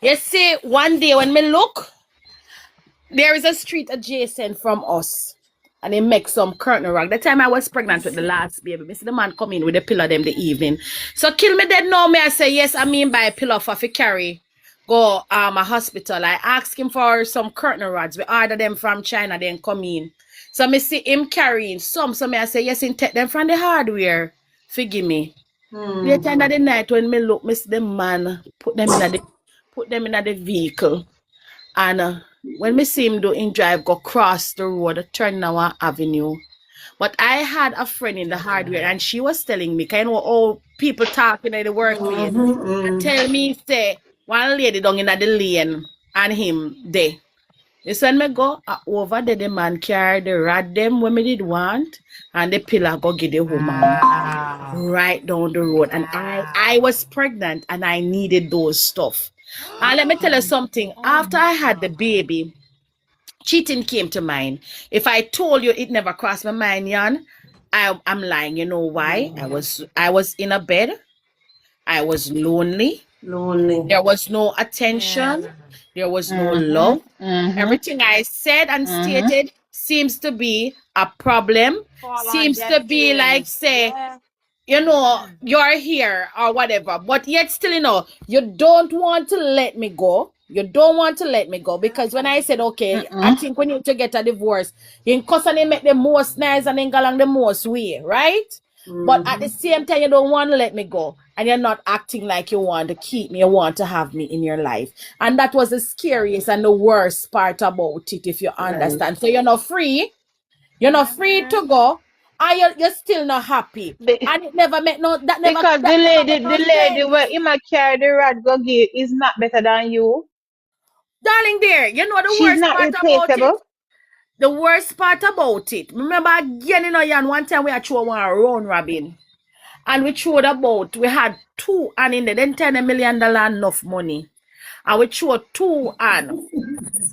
You see, one day when me look, there is a street adjacent from us. And they make some curtain rug. The time I was pregnant with the last baby, me see the man come in with the pillow them the evening. So kill me dead now. Me I say yes. I mean by a pillow for carry go a hospital. I ask him for some curtain rods. We order them from China. Then come in. So me see him carrying some. So me I say yes. Him take them from the hardware. Forgive me. Later in the night when me look, me see the man put them in the vehicle. And when me see him do in drive, go cross the road, turn our avenue. But I had a friend in the hardware and she was telling me, kind of all people talking at the workplace, and tell me, say, one lady down in the lane and him there. This when me go over there, the man carry the rod them when me did want, and the pillar go get the woman right down the road. And I was pregnant and I needed those stuff. And let me tell you something. After I had the baby, cheating came to mind. If I told you it never crossed my mind, Jan, I'm lying. You know why? I was in a bed. I was lonely. There was no attention. There was no love. Everything I said and stated seems to be a problem. Seems to be like, say, you know, you're here or whatever. But yet still, you know, you don't want to let me go. You don't want to let me go. Because when I said, okay, I think we need to get a divorce, you constantly make the most nice and then go along the most way, right? But at the same time, you don't want to let me go. And you're not acting like you want to keep me, you want to have me in your life. And that was the scariest and the worst part about it, if you understand. So you're not free. You're not free to go. And you're still not happy. And it never make no that never Because that the lady where him a carry the rod go give is not better than you. darling there, you know the She's worst not part about it? replaceable. The worst part about it. Remember again, you know, Jan, one time we had throw one round robin. And we threw the boat. We had two and in there, then $10 million enough money. And we threw two and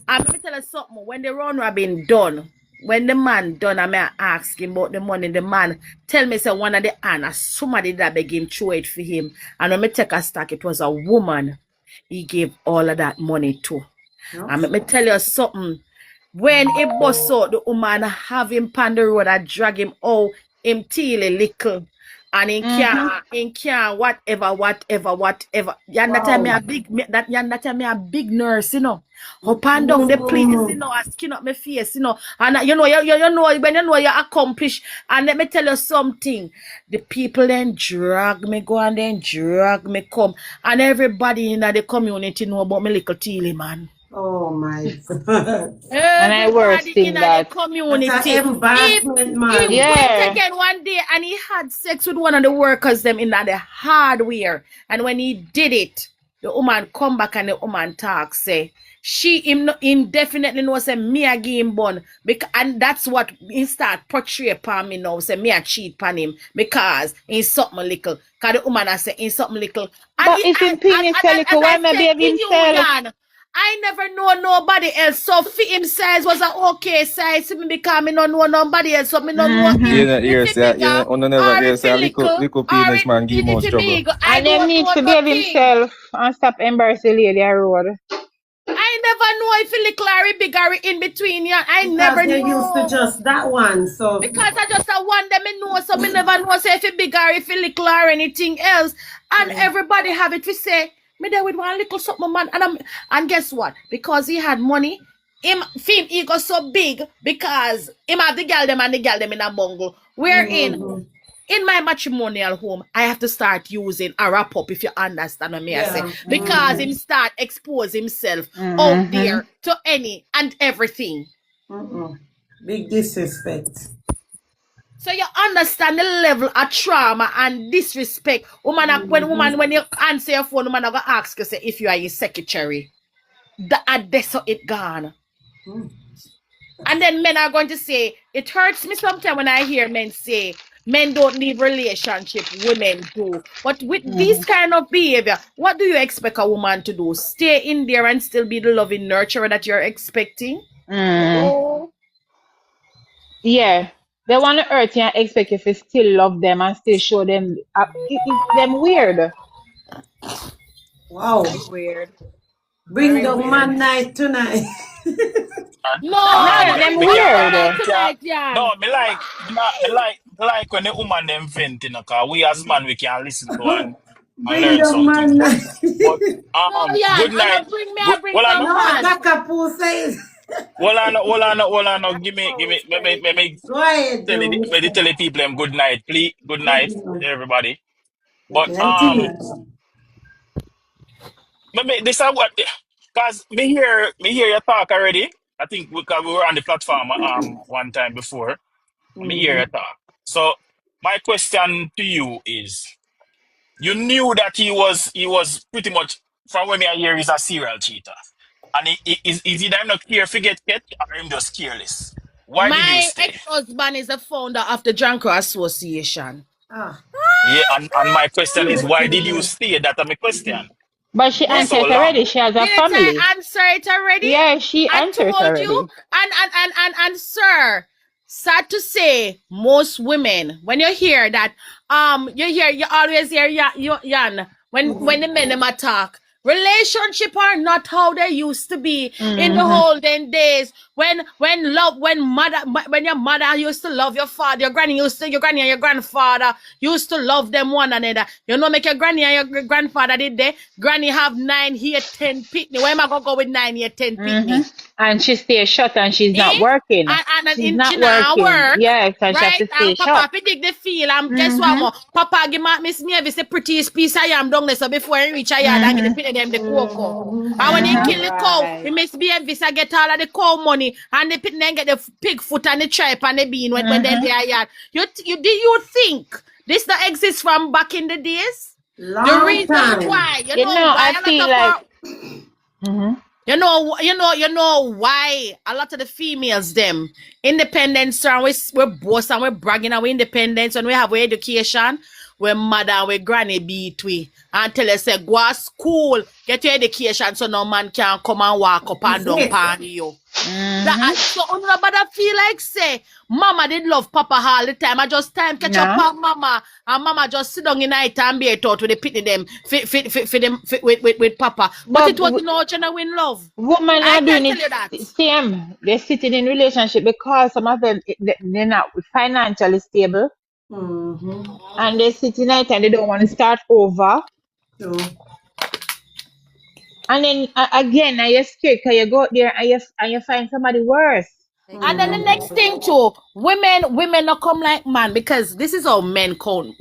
let me tell you something. When the round robin done, when the man done, I may ask him about the money. The man tell me say one of the and somebody that beg him throw it for him. And when me take a stock, it was a woman. He gave all of that money to. And let me tell you something. When he bust out, the woman have him on the road, I drag him out, him till a little. And in can whatever. That time me a big nurse, you know. Up and down the place, you know, I skin up my face, you know. And you know, you know when you know you accomplish. And let me tell you something. The people then drag me go and then drag me come. And everybody in the community know about my little Teely man. Oh my God. And I worse Everybody thing in the that. community. That's an embarrassment, man. He Yeah. went again one day and he had sex with one of the workers them in the hardware. And when he did it, the woman come back and the woman talk say she him definitely know say me a give him bun because and that's what he start portray upon me now say me a cheat upon him because he's something little. Cause the woman I say he's something little. And But if him penis a little, why me behave himself? I never know nobody else. So for him size was an okay size to me because me don't know nobody else. So me don't know him. You know, hear say, you know, on never or hear if say, he little penis man give more trouble. I And them don't need know to behave nothing. himself and stop embarrassing lady a road. I never know if he little or big or in between. Yeah, I Because never they're know. used to just that one, so Because I just want them to know, so me never know say if he big or if he little or anything else. And everybody have it to say, me there with one little something man. And guess what? Because he had money, him ego so big because him have the girl them and the girl them in a bungle. Wherein in my matrimonial home, I have to start using a wrap up, if you understand what I say. Because him start expose himself out there to any and everything. big disrespect. So you understand the level of trauma and disrespect. When you answer your phone, woman gonna ask you say if you are your secretary. The address of it gone. And then men are going to say, it hurts me sometimes when I hear men say men don't need relationship, women do. But with this kind of behavior, what do you expect a woman to do? Stay in there and still be the loving nurturer that you're expecting? Oh. Yeah. They want to hurt you and expect you to still love them and still show them. It's them weird. Wow. Weird. Bring the man night tonight. No, Nah, don't them bring weird. that tonight, Jan. No, me like when the woman them vent, you know, cause we as man we can listen to and Bring learn the man something. night. But No, Jan, good I night. don't bring me, Good, I bring well, I some know. No, man. Kakapo says. Hold on, no. Give me. Let me Go ahead, tell Joe. it. Let me tell the people them good night, please. Good night, everybody. But Plenty. maybe this is what, cause me hear your talk already. I think because we were on the platform one time before. Me hear your talk. So my question to you is: you knew that he was pretty much, from when I hear, he's a serial cheater, and is he not care forget yet, or him just careless? Why did you My stay? ex-husband is the founder of the Janko Association. Ah. Yeah, and my question is, why did you stay? That's my question. But she For Did, so answered already. long. She has a didn't I family. answer it already? Yeah, she I answered told you, already. and sir, sad to say, most women, when you hear that, you always hear Yan, when the men them attack. Relationship are not how they used to be in the olden days when your mother used to love your father, your granny and your grandfather used to love them one another. You know, make your granny and your grandfather did they? Granny have 9 here, 10 pitney. Where am I gonna go with 9 here, 10 pitney? And she stays shut and she's not Eh? working. And She's in not China working. work, Yes, and she has right? to stay And shut. Papa, if dig the feel, guess what, mo? Papa give my Miss Mavis the prettiest piece I am down there, so before I reach a yard, I get the pin them the cocoa. And when he kill the cow, he Miss Mavis I get all of the cow money, and the pit then get the pig foot and the tripe and the bean when they're there yard. Do you think this that exists from back in the days? The Long reason time. why, You know, why I a feel lot like of you know why a lot of the females them independence and we're boss and we're bragging our independence and we have our education. We're mother and we're granny beat we and tell us say go to school, get your education so no man can come and walk up and down upon you. That, so nobody feel like say mama did love papa all the time. I just time catch up on mama and mama just sit down in night and be a thought with the pity them with papa. But it was no genuine love. women I are doing can tell you that. it same. They're sitting in relationship because some of them they're not financially stable and they sit in it and they don't want to start over. So, And then again, now you're scared because you go out there and you find somebody worse. And then the next thing too, women not come like man because this is how men count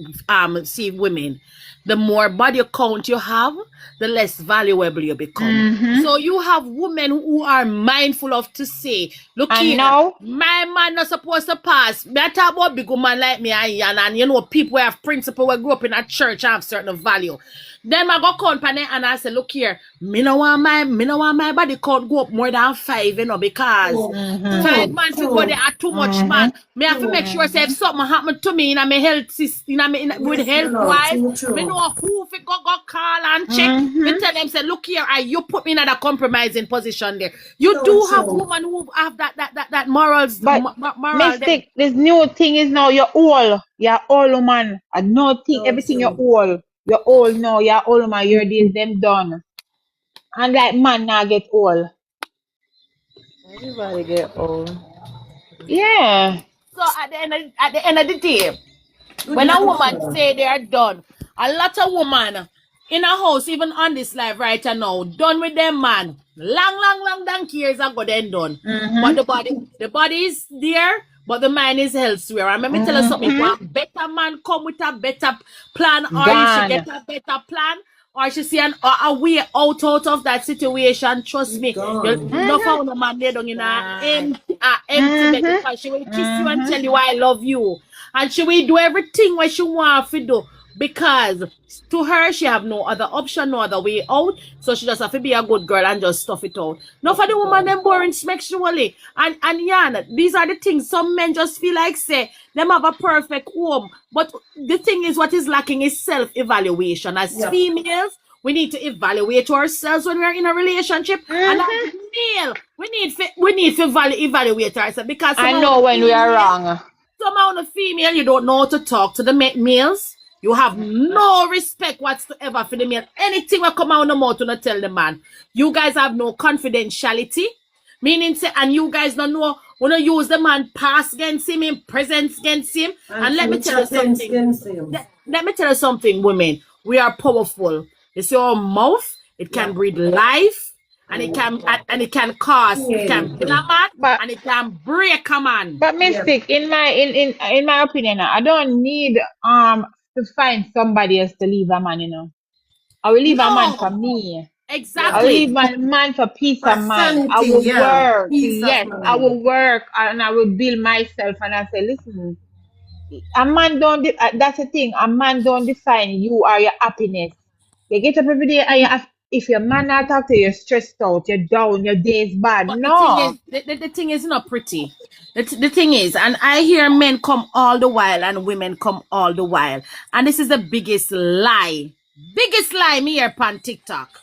see women. The more body count you have, the less valuable you become. So you have women who are mindful of to say, look And here, now- my man not supposed to pass. Me I talk about big woman like me and you know people who have principle, who grew up in a church and have certain value. Then I go count pan it and I say, look here, me no want my body count go up more than 5, you know, because 5 months you go there are too much man. Me have to make sure say if something happen to me in my health system, with health wise, me know who fi go call and check. Me tell them say, look here, you put me in a compromising position there. You do have women who have that morals, But moral. mistake, this new thing is now you're old woman. And no thing, everything you're old. You're old now, you're old man, your days them done. And like man now get old. Everybody get old. Yeah. So at the end of the day, when a woman say they are done, a lot of women in a house, even on this live right now, done with them man. Long donkey years ago then done. But the body is there, but the mind is elsewhere. And let me tell you something, one better man come with a better plan, or you should get a better plan, or she see a way out of that situation. Trust me, you'll not found a man there down in a empty bed because she will kiss you and tell you I love you. And she will do everything what she want to do because to her she have no other option, no other way out. So she just have to be a good girl and just stuff it out. Now for the woman them boring sexually. And yeah, these are the things some men just feel like say them have a perfect home. But the thing is what is lacking is self-evaluation. As females, we need to evaluate ourselves when we're in a relationship. And as male, we need to evaluate ourselves because I know when we are wrong. somehow the female, you don't know how to talk to the males. You have no respect whatsoever for the man. Anything will come out of the mouth to not tell the man. You guys have no confidentiality. Meaning say, and you guys don't know when you use the man past against him, in presence against him. And let me tell you something. Let me tell you something, women. We are powerful. It's your mouth, it can breathe life, and it can cause, it can kill a man, But and it can break a man. but Mystic, in my opinion, I don't need to find somebody else to leave a man, you know. I will leave a man for No, me. I will exactly. leave my man for peace For of mind. I sanity, will yeah. work. Peace of Yes, I mind. will work and I will build myself and I say, listen, a man don't that's the thing, a man don't define you or your happiness. You get up every day and if your man not talk to you, you're stressed out, you're down, your day is bad. But the thing No. is, the thing is not pretty. The thing is, and I hear men come all the while and women come all the while. And this is the biggest lie. Biggest lie me here on TikTok.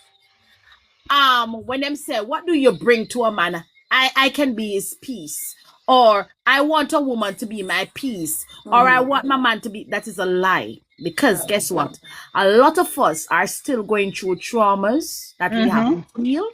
When them say, what do you bring to a man? I can be his peace. Or I want a woman to be my peace. Or I want my man to be, that is a lie. Because guess what? A lot of us are still going through traumas that we haven't healed.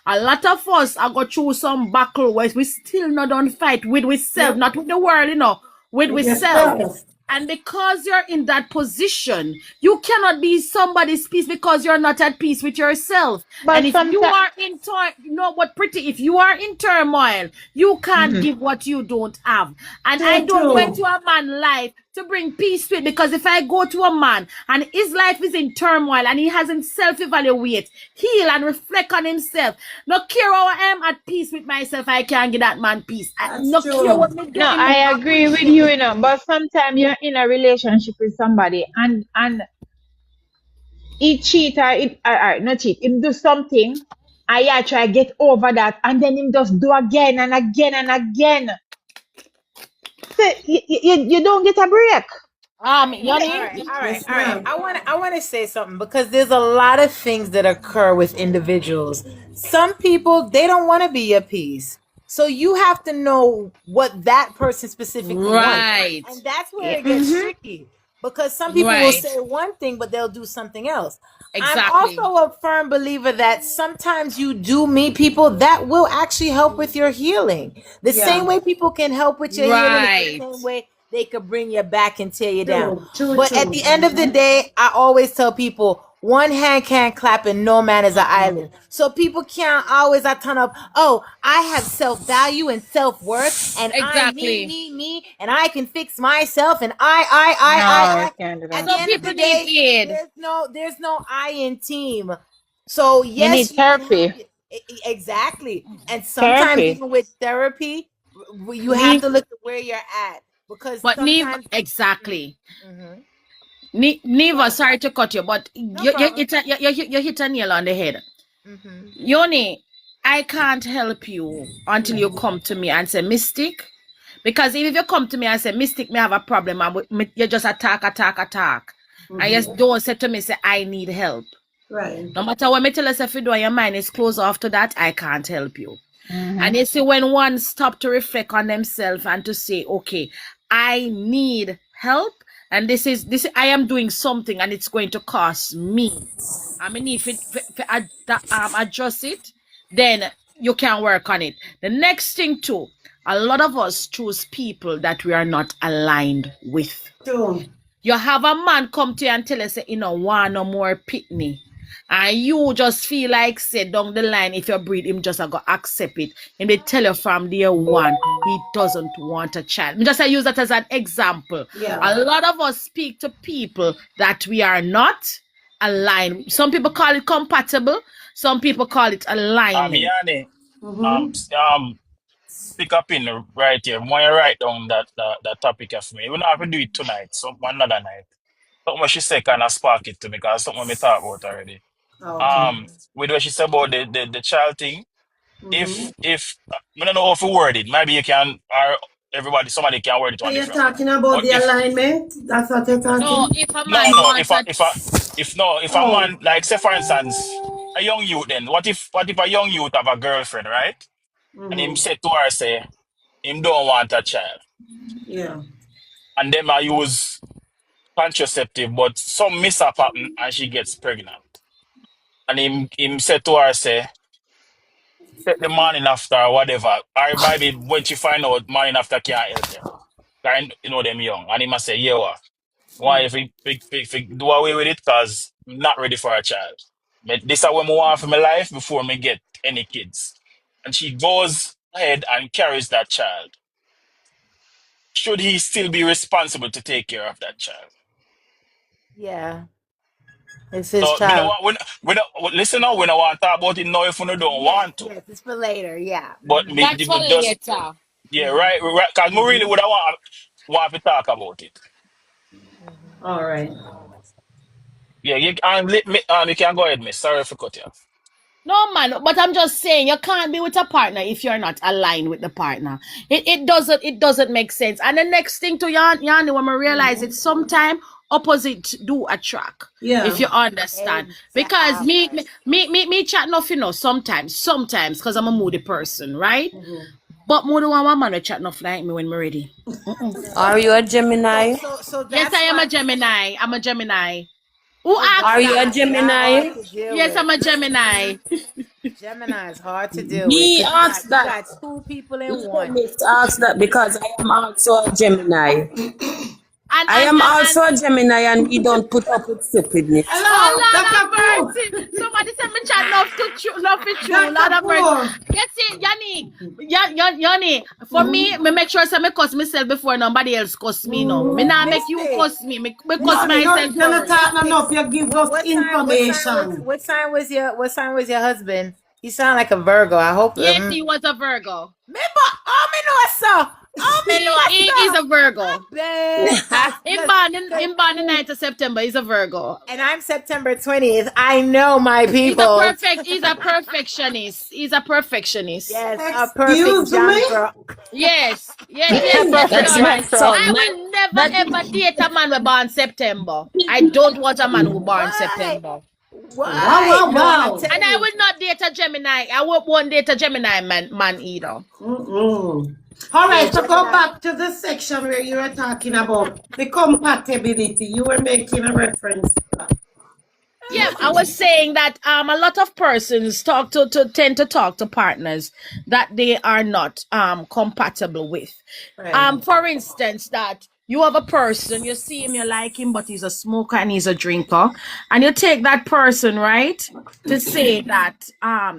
A lot of us are going through some battle where we still not don't fight with ourselves, not with the world, you know, with ourselves. Yourself. And because you're in that position, you cannot be somebody's peace because you're not at peace with yourself. But And if you sometimes are in you know what, pretty, if you are in turmoil, you can't give what you don't have. And I don't go into a man's life to bring peace to it, because if I go to a man and his life is in turmoil and he hasn't self-evaluate, heal and reflect on himself, no care how I am at peace with myself, I can't give that man peace. No care what me do. no, I agree with you, you know, but sometimes you're in a relationship with somebody and he cheat or not cheat, him do something, I try to get over that, and then him just do again and again and again. So you don't get a break. Yanni, All right. I want to say something, because there's a lot of things that occur with individuals. Some people, they don't want to be your peace. So you have to know what that person specifically right. wants. And that's where it gets tricky. Because some people will Right. say one thing, but they'll do something else. Exactly. I'm also a firm believer that sometimes you do meet people that will actually help with your healing. The same way people can help with your healing, Right. the same way they could bring you back and tear you down. True, But at the end of the day, I always tell people, one hand can't clap and no man is an island. So people can't always turn up, oh, I have self-value and self-worth, and Exactly. I'm me, and I can fix myself, and No, I can't do At that. the Some end of the people day, need aid. there's no I in team. So You yes, need you can therapy. help exactly. And sometimes Therapy. even with therapy, you have to look at where you're at, because But Neva, sometimes exactly. Mhm. Neva, sorry to cut you, but you problem. hit a nail on the head. Mhm. Yoni, I can't help you until you come to me and say, Mystic. Because if you come to me and say, Mystic, me have a problem, and you just attack. And you don't say to me, say, I need help. Right. No matter what me tell us, if you do, your mind is closed off to that, I can't help you. Mhm. And you see, when one stop to reflect on themselves and to say, okay, I need help, and this I am doing something and it's going to cost me. I mean, if adjust it, then you can work on it. The next thing too, a lot of us choose people that we are not aligned with. True. You have a man come to you and tell us, you know, want no more pitney. And you just feel like, say, down the line, if you breed him, just go accept it. And they tell you from day one, he doesn't want a child. Me just I use that as an example. Yeah. A lot of us speak to people that we are not aligned. Some people call it compatible. Some people call it alignment. Yanni, pick up in right here. When you write down that topic for me, we don't have to do it tonight. So another night. Something what she said kind of spark it to me, because something we talked about already. Okay. With what she said about the child thing. If I don't know if you word it, maybe you can, or somebody can word it So one you're different way. talking about But the alignment? That's what you're talking? No, if a no, man wants if a man, like say for instance, a young youth, then what if a young youth have a girlfriend, right? And him say to her, say him don't want a child, Yeah. and them I use contraceptive, but some mishap happen and she gets pregnant. And him said to her, say, take the morning after or whatever. Or maybe when she find out morning after can't help her. Kind you know them young. And he must say, yeah, what? Why if we do away with it because I'm not ready for a child. But this is what I want for my life before me get any kids. And she goes ahead and carries that child. Should he still be responsible to take care of that child? Yeah. It's his So me no child. want listen now, we don't want to talk about it now if you don't want to. Yes, it's for later. Yeah. But me That's for just later. yeah, right, because me really would want to talk about it. All right. Yeah, you you can go ahead, miss. Sorry for cut you off. No, man, but I'm just saying you can't be with a partner if you're not aligned with the partner. It doesn't make sense. And the next thing to Yanni, when I realize it, sometimes opposite do attract. Yeah. If you understand. Because me chat nothing, you know, sometimes, because I'm a moody person, right? But more than one man will chat nothing like me when I'm ready. Are you a Gemini? So Yes, that's I am why a Gemini. I'm a Gemini. Who asked Are you a that? Gemini? Yes, I'm a Gemini. Gemini is hard to deal Me with. asked You that. got two people in one. Ask that because I am also a Gemini. And I am also a Gemini and we don't put up with stupidness. Hello, Lord Dr. have Pooh. mercy. Somebody send me chat love for true. Lord have mercy. Yes, see, Yanni. For me make sure I cuss myself before nobody else cuss me. No, me not make you cuss me. Me cuss myself. You're not talking enough. You give us information. What sign was your husband? He sound like a Virgo. I hope. Yes, he was a Virgo. Me know so. He is a Virgo. Him Him born the 9th of September. He's a Virgo. And I'm September 20th. I know my people. He's a perfectionist. He's a perfectionist. Yes, a perfect Excuse me? John. Yes. That's my son. I will never ever date a man who born September. I don't want a man who born September. Wow. And I will not date a Gemini. I won't date a Gemini man either. All right, so go back to the section where you were talking about the compatibility. You were making a reference to that. Yeah, I was saying that a lot of persons tend to talk to partners that they are not compatible with. Right. For instance, that you have a person, you see him, you like him, but he's a smoker and he's a drinker, and you take that person, right, to say that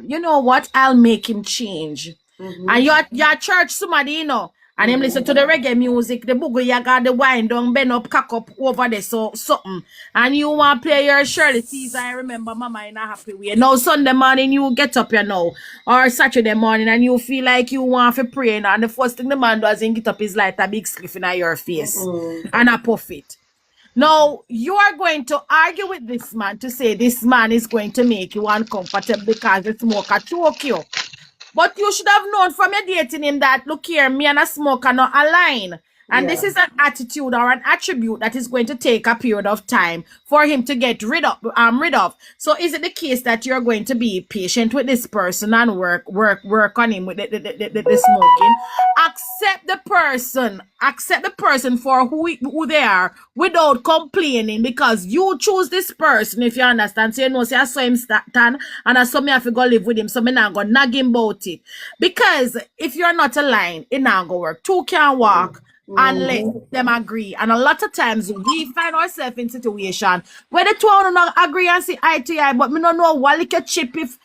you know what, I'll make him change. And you're church somebody, you know, and him listen to the reggae music, the boogie, you got the wine down, bend up, cock up over there, so something. And you want to play your Shirley Caesar, I remember Mama in a happy way. Now Sunday morning you get up, you know, or Saturday morning, and you feel like you want to pray, and the first thing the man does is get up his light a big spliff in your face and a puff it. Now, you are going to argue with this man to say this man is going to make you uncomfortable because the smoker choke you. But you should have known from your dating him that, look here, me and a smoker not align. And this is an attitude or an attribute that is going to take a period of time for him to get rid of. So is it the case that you're going to be patient with this person and work on him with the smoking? Accept the person for who they are without complaining, because you choose this person, if you understand. So you know, say I saw him stand and I saw me have to go live with him, so me not gonna nag him about it. Because if you're not aligned, it not gonna work. Two can't walk unless them agree. And a lot of times we find ourselves in situation where the two of them agree and see eye to eye, but me don't know what like a chip if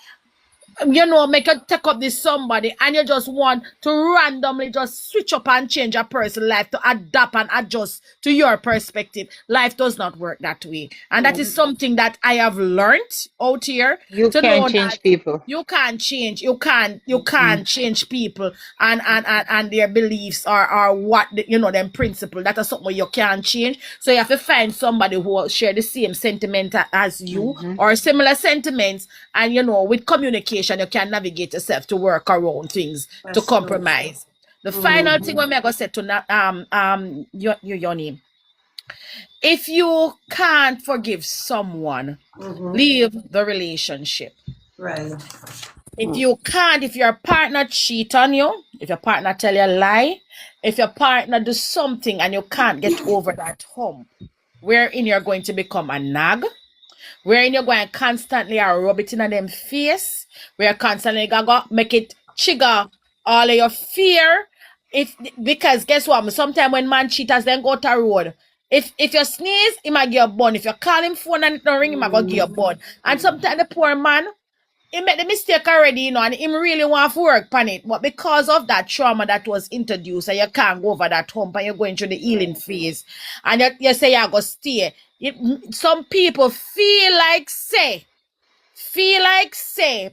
you know, make a take up this somebody and you just want to randomly just switch up and change a person's life to adapt and adjust to your perspective. Life does not work that way. And that is something that I have learned out here. You to can't know change that people. You can't change. You can't change people and their beliefs or what, you know, them principle. That is something you can't change. So you have to find somebody who will share the same sentiment as you or similar sentiments. And, you know, with communication, you can navigate yourself to work around things, to compromise. The final thing when I go say to your name, if you can't forgive someone, leave the relationship. Right. If you can't, if your partner cheat on you, if your partner tell you a lie, if your partner do something and you can't get over that hump, wherein you're going to become a nag, wherein you're going to constantly rub it in them face, where you're constantly going to make it trigger all of your fear. Because guess what? Sometimes when man cheaters then go to road, if you sneeze, he might get a bun. If you call him phone and it don't ring, he might go get a bun. And sometimes the poor man, he made the mistake already, you know, and him really want to work on it. But because of that trauma that was introduced, and you can't go over that hump and you're going through the healing phase, and you say you're going to stay. Some people feel like say,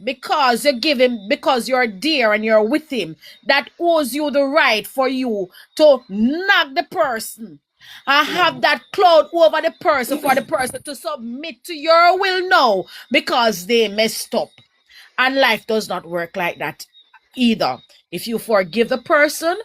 because you give him, because you're dear and you're with him, that owes you the right for you to knock the person and have that cloud over the person for the person to submit to your will now because they messed up. And life does not work like that either. If you forgive the person,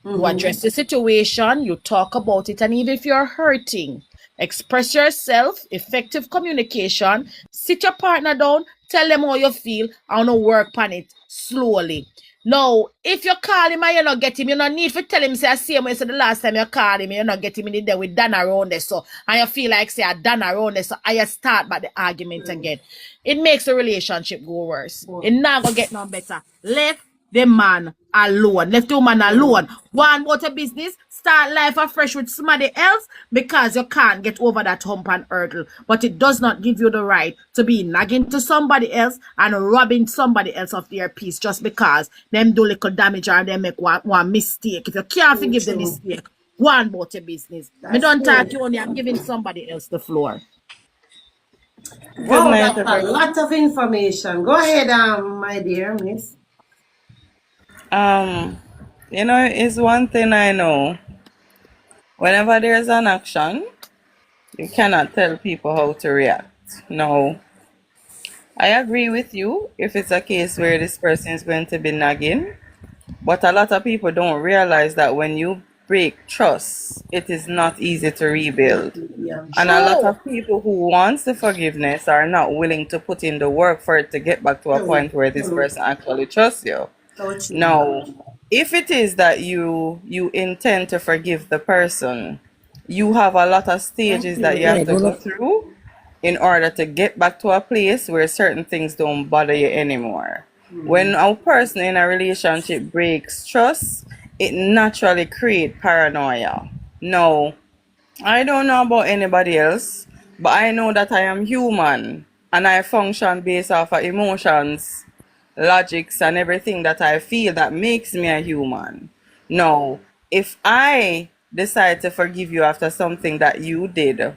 you address the situation, you talk about it, and even if you're hurting, express yourself, effective communication, sit your partner down, tell them how you feel, and work on it slowly. Now, if you call him and you not get him, you don't need to tell him, say, I see him, so the last time you called him, you not get him in the day with Dan around there, so, and you feel like, say, I done around there, so I start by the argument again. It makes the relationship go worse. It not gonna get no better. Left the man alone. Left the woman alone. One about a business, start life afresh with somebody else because you can't get over that hump and hurdle. But it does not give you the right to be nagging to somebody else and robbing somebody else of their peace just because them do little damage or they make one mistake. If you can't forgive the mistake, one about your business. Me don't talk you only, I'm giving somebody else the floor. Wow, that's a lot of information. Go ahead, my dear miss. You know, it's one thing I know. Whenever there's an action, you cannot tell people how to react. No, I agree with you if it's a case where this person is going to be nagging, but a lot of people don't realize that when you break trust, it is not easy to rebuild. And a lot of people who wants the forgiveness are not willing to put in the work for it to get back to a point where this person actually trusts you. Now, if it is that you intend to forgive the person, you have a lot of stages that you have to go through in order to get back to a place where certain things don't bother you anymore. When a person in a relationship breaks trust, it naturally creates paranoia. No, I don't know about anybody else, but I know that I am human and I function based off of emotions, logics, and everything that I feel that makes me a human. No, if I decide to forgive you after something that you did,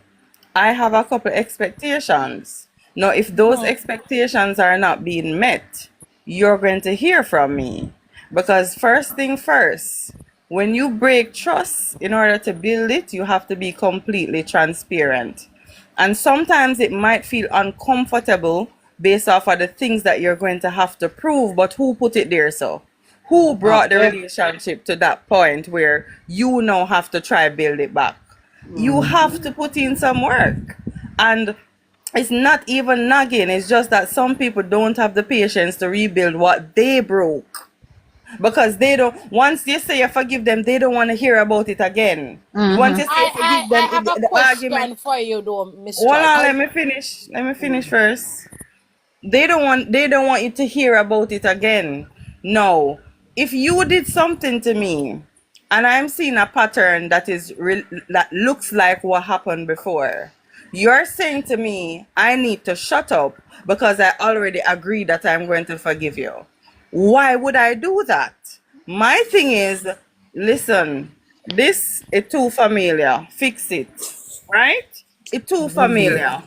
I have a couple expectations. Now, if those expectations are not being met, you're going to hear from me. Because first thing first, when you break trust, in order to build it, you have to be completely transparent. And sometimes it might feel uncomfortable based off of the things that you're going to have to prove, but who put it there? So who brought the relationship to that point where you now have to try build it back? You have to put in some work. And it's not even nagging, it's just that some people don't have the patience to rebuild what they broke. Because they don't, once you say you forgive them, they don't want to hear about it again. Once you say you forgive them, I have a the question argument. for you though, Mr. Hold on, let me finish. Let me finish first. They don't want you to hear about it again. No. If you did something to me and I'm seeing a pattern that that looks like what happened before, you're saying to me, I need to shut up because I already agreed that I'm going to forgive you. Why would I do that? My thing is, listen, this is too familiar. Fix it. Right? It's too familiar.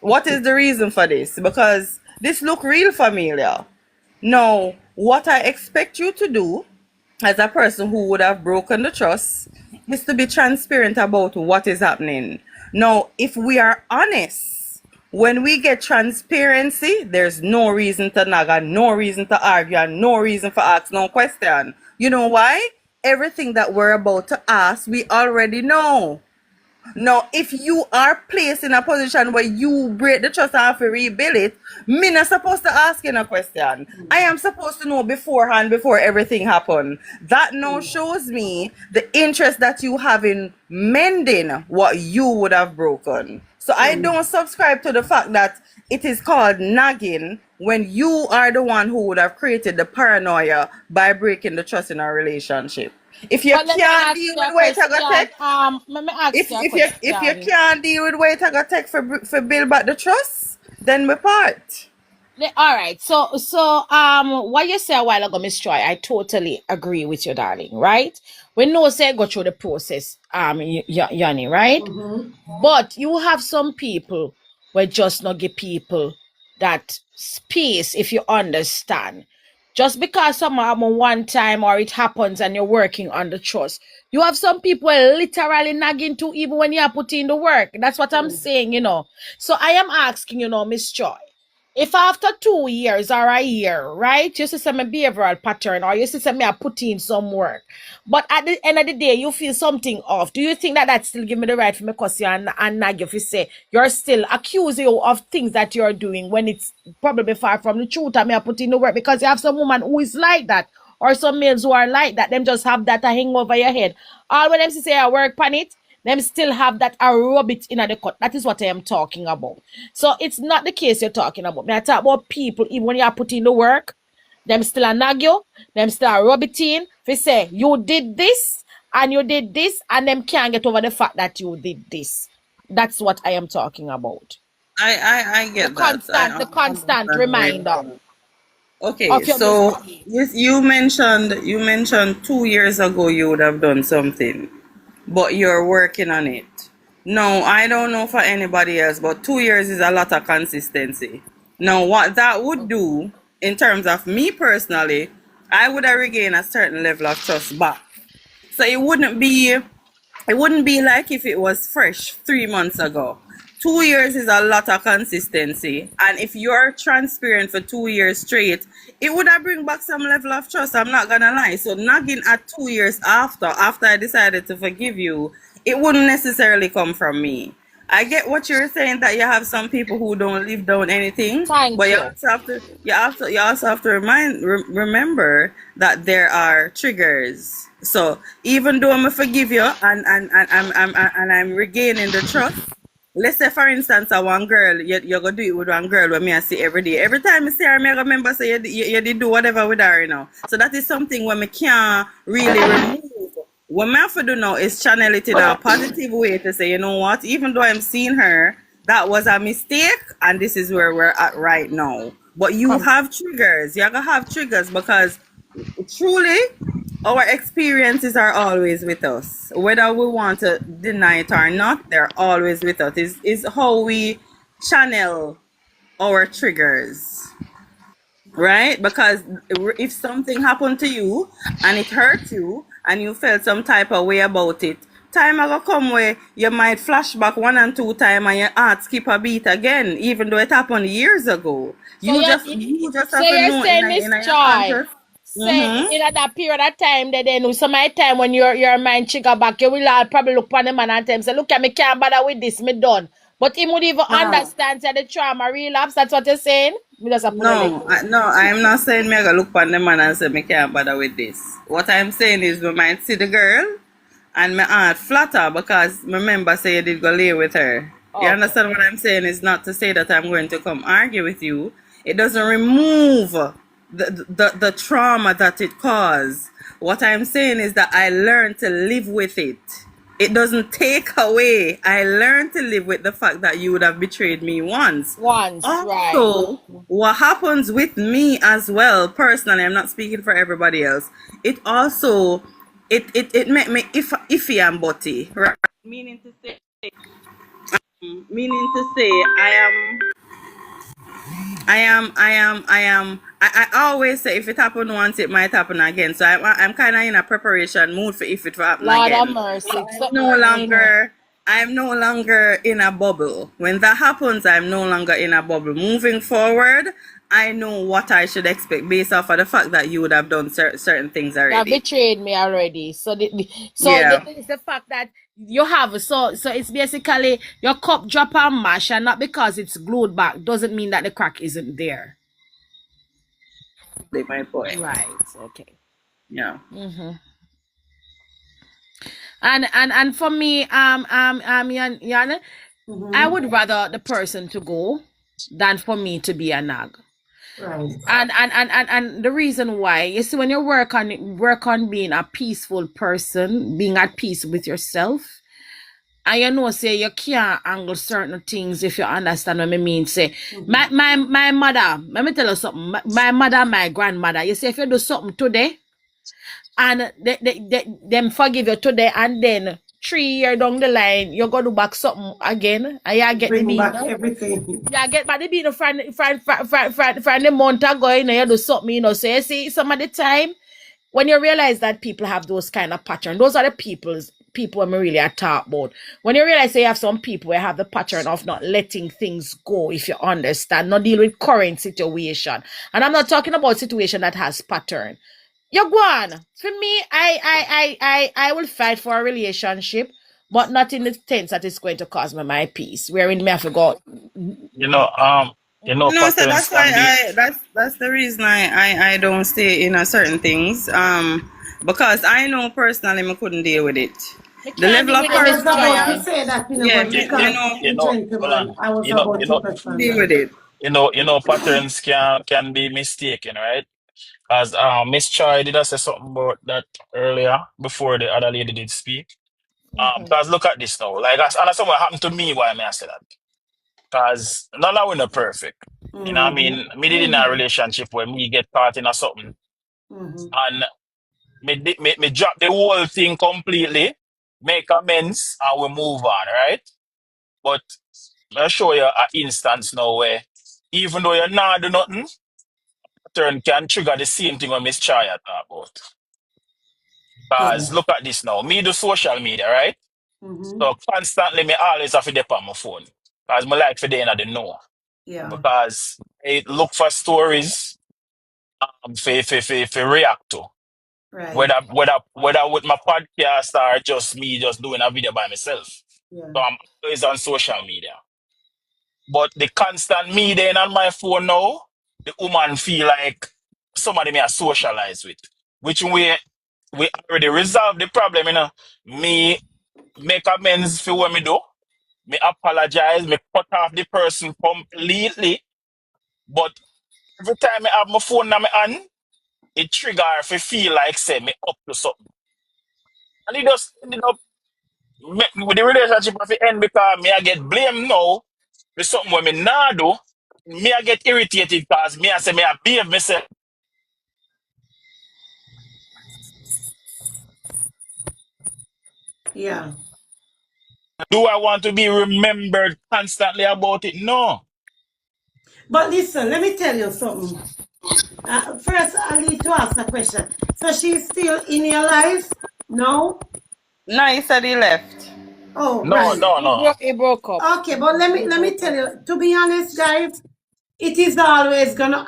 What is the reason for this? Because this look real familiar. Now, what I expect you to do as a person who would have broken the trust is to be transparent about what is happening. Now, if we are honest, when we get transparency, there's no reason to nag and no reason to argue and no reason for ask no question. You know why? Everything that we're about to ask, we already know. Now, if you are placed in a position where you break the trust and have to rebuild it, me not supposed to ask you a question. I am supposed to know beforehand before everything happen. That now shows me the interest that you have in mending what you would have broken. So I don't subscribe to the fact that it is called nagging when you are the one who would have created the paranoia by breaking the trust in a relationship. If you But let me can't ask deal you a with what it's gonna question. take, Let me ask if you a if you if you question. can't deal with what it's gonna take for build back the trust, then we part. All right. So, what you said a while ago, Miss Joy, I totally agree with you, darling. Right? We know say go through the process, Yanni, right? But you have some people where just not give people that space, if you understand. Just because some happen one time or it happens and you're working on the trust. You have some people literally nagging to even when you are putting in the work. That's what I'm saying, you know. So I am asking, you know, Miss Joy, if after 2 years or a year, right, you see some behavioral pattern or you see some me are putting in some work, but at the end of the day, you feel something off. Do you think that that still give me the right for me cuss you and nag you if you say you're still accusing you of things that you're doing when it's probably far from the truth and me are putting in the work because you have some woman who is like that or some males who are like that, them just have that a hang over your head. All when them say I work on it, them still have that a rub it in the cut. That is what I am talking about. So it's not the case you're talking about. Me I talk about people, even when you are putting the work, them still a nag you, them still a rub it in. If you say you did this and you did this, and them can't get over the fact that you did this. That's what I am talking about. I The get that. constant, the constant Understand where you're reminder coming. Okay, of your so mistakes. you mentioned 2 years ago you would have done something, but you're working on it. No, I don't know for anybody else, but 2 years is a lot of consistency. Now, what that would do in terms of me personally, I would have regained a certain level of trust back. So it wouldn't be like if it was fresh 3 months ago. 2 years is a lot of consistency. And if you're transparent for 2 years straight, it would have bring back some level of trust. I'm not gonna lie. So nagging at 2 years after I decided to forgive you, it wouldn't necessarily come from me. I get what you're saying that you have some people who don't live down anything, but Thank you you. also have to remember that there are triggers. So even though I'm forgive you and I'm regaining the trust. Let's say for instance, a one girl, you're gonna do it with one girl when me I see every day. Every time I see her, me I remember say you did do whatever with her, you know. So that is something when me can't really remove. What I have to do now is channel it in a positive way to say, you know what, even though I'm seeing her, that was a mistake, and this is where we're at right now. But you have triggers. You're gonna have triggers because truly, our experiences are always with us. Whether we want to deny it or not, they're always with us. Is how we channel our triggers. Right? Because if something happened to you and it hurt you and you felt some type of way about it, time will come where you might flash back 1 and 2 times and your heart skip a beat again, even though it happened years ago. So You you're, just so have to you're know saying in this your joy. conscious. Say Mm-hmm. in that period of time that then some of the time when your mind trigger back, you will all probably look upon the man and tell him, say, look at me, can't bother with this, me done. But he would even understand that the trauma relapse, that's what you're saying? Me just put a leg. No, I'm not saying me I gotta look on the man and say me can't bother with this. What I'm saying is we might see the girl and my heart flatter because my member say you did go lay with her. You Okay. understand what I'm saying? Is not to say that I'm going to come argue with you. It doesn't remove the trauma that it caused. What I'm saying is that I learned to live with it. It doesn't take away. I learned to live with the fact that you would have betrayed me once. Once, right. Also, what happens with me as well, personally, I'm not speaking for everybody else. It also, it make me iffy and butty, right? Meaning to say, I always say if it happened once, it might happen again. So I'm kind of in a preparation mood for if it will happen Lord of again. mercy. I'm no longer in a bubble. When that happens, I'm no longer in a bubble. Moving forward, I know what I should expect based off of the fact that you would have done certain things You have already. betrayed me already. So Yeah. it's the fact that you have so it's basically your cup drop and mash, and not because it's glued back doesn't mean that the crack isn't there. My point. Right. Okay. Yeah. And for me, Yan, I would rather the person to go than for me to be a nag. Right. And the reason why, you see, when you work on being a peaceful person, being at peace with yourself, and you know, say you can't angle certain things if you understand what I mean. Say, my mother, let me tell you something. My mother, my grandmother, you say if you do something today, and them forgive you today, and then 3 years down the line, you go do back something again, and you get Bring the back bean. everything. Yeah, get back the bean from the month ago, you know, you do something, you know. So you see, some of the time, when you realize that people have those kind of patterns, those are the people when we really are talk about. When you realize that you have some people who have the pattern of not letting things go, if you understand, not deal with current situation. And I'm not talking about situation that has pattern. You go on. For me, I will fight for a relationship, but not in the sense that it's going to cause me my peace. Wherein me have to go. You know, No, so patterns that's why can be. that's the reason I don't stay in a certain things. Because I know personally I couldn't deal with it. The level of I was about to person, say that, you know, yeah, but you because know, You the know, hold gentleman, on. I was You know, about you to know, question deal that. with it. patterns can be mistaken, right? As Miss Choi did I say something about that earlier before the other lady did speak. Because look at this now. Like, and that's what happened to me. Why may I say that? Because none of we not perfect. You know what I Mm-hmm. mean? Me did in a relationship where me get caught in a something Mm-hmm. and me drop the whole thing completely, make amends, and we move on, right? But I'll show you an instance now where even though you're not do nothing, turn can trigger the same thing when Miss Chaya talk about. Yeah. Because look at this now. Me do social media, right? Mm-hmm. So constantly me always have to dip on my phone. Because my like for the end of the know. Yeah. Because I look for stories for react to. Right. Whether with my podcast or just me just doing a video by myself. Yeah. So I'm always on social media. But the constant me then on my phone now, the woman feel like somebody may socialize with. Which we already resolved the problem, you know. Me make amends for what me do. Me apologize, me cut off the person completely. But every time I have my phone in my hand, it trigger if feel like say me up to something. And it just ended up with the relationship of the end because me I get blamed now with something when me nah do. Me I get irritated because me I say me I behave myself. Yeah. Do I want to be remembered constantly about it? No. But listen, let me tell you something. First, I need to ask a question. So she's still in your life? No? No, he said he left. Oh, No, right. no, no. It broke up. Okay, but let me tell you, to be honest, guys, it is always gonna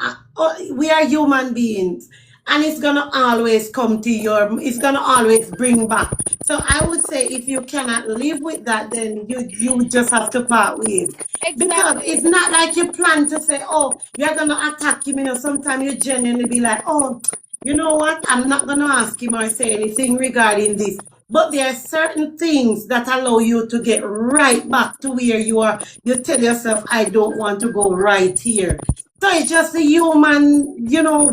we are human beings, and it's gonna always come to it's gonna always bring back. So I would say if you cannot live with that, then you just have to part ways, because it's Exactly. not like you plan to say, oh, you're gonna attack him. You know, sometimes you genuinely be like, oh, you know what, I'm not gonna ask him or say anything regarding this. But there are certain things that allow you to get right back to where you are. You tell yourself, I don't want to go right here. So it's just a human,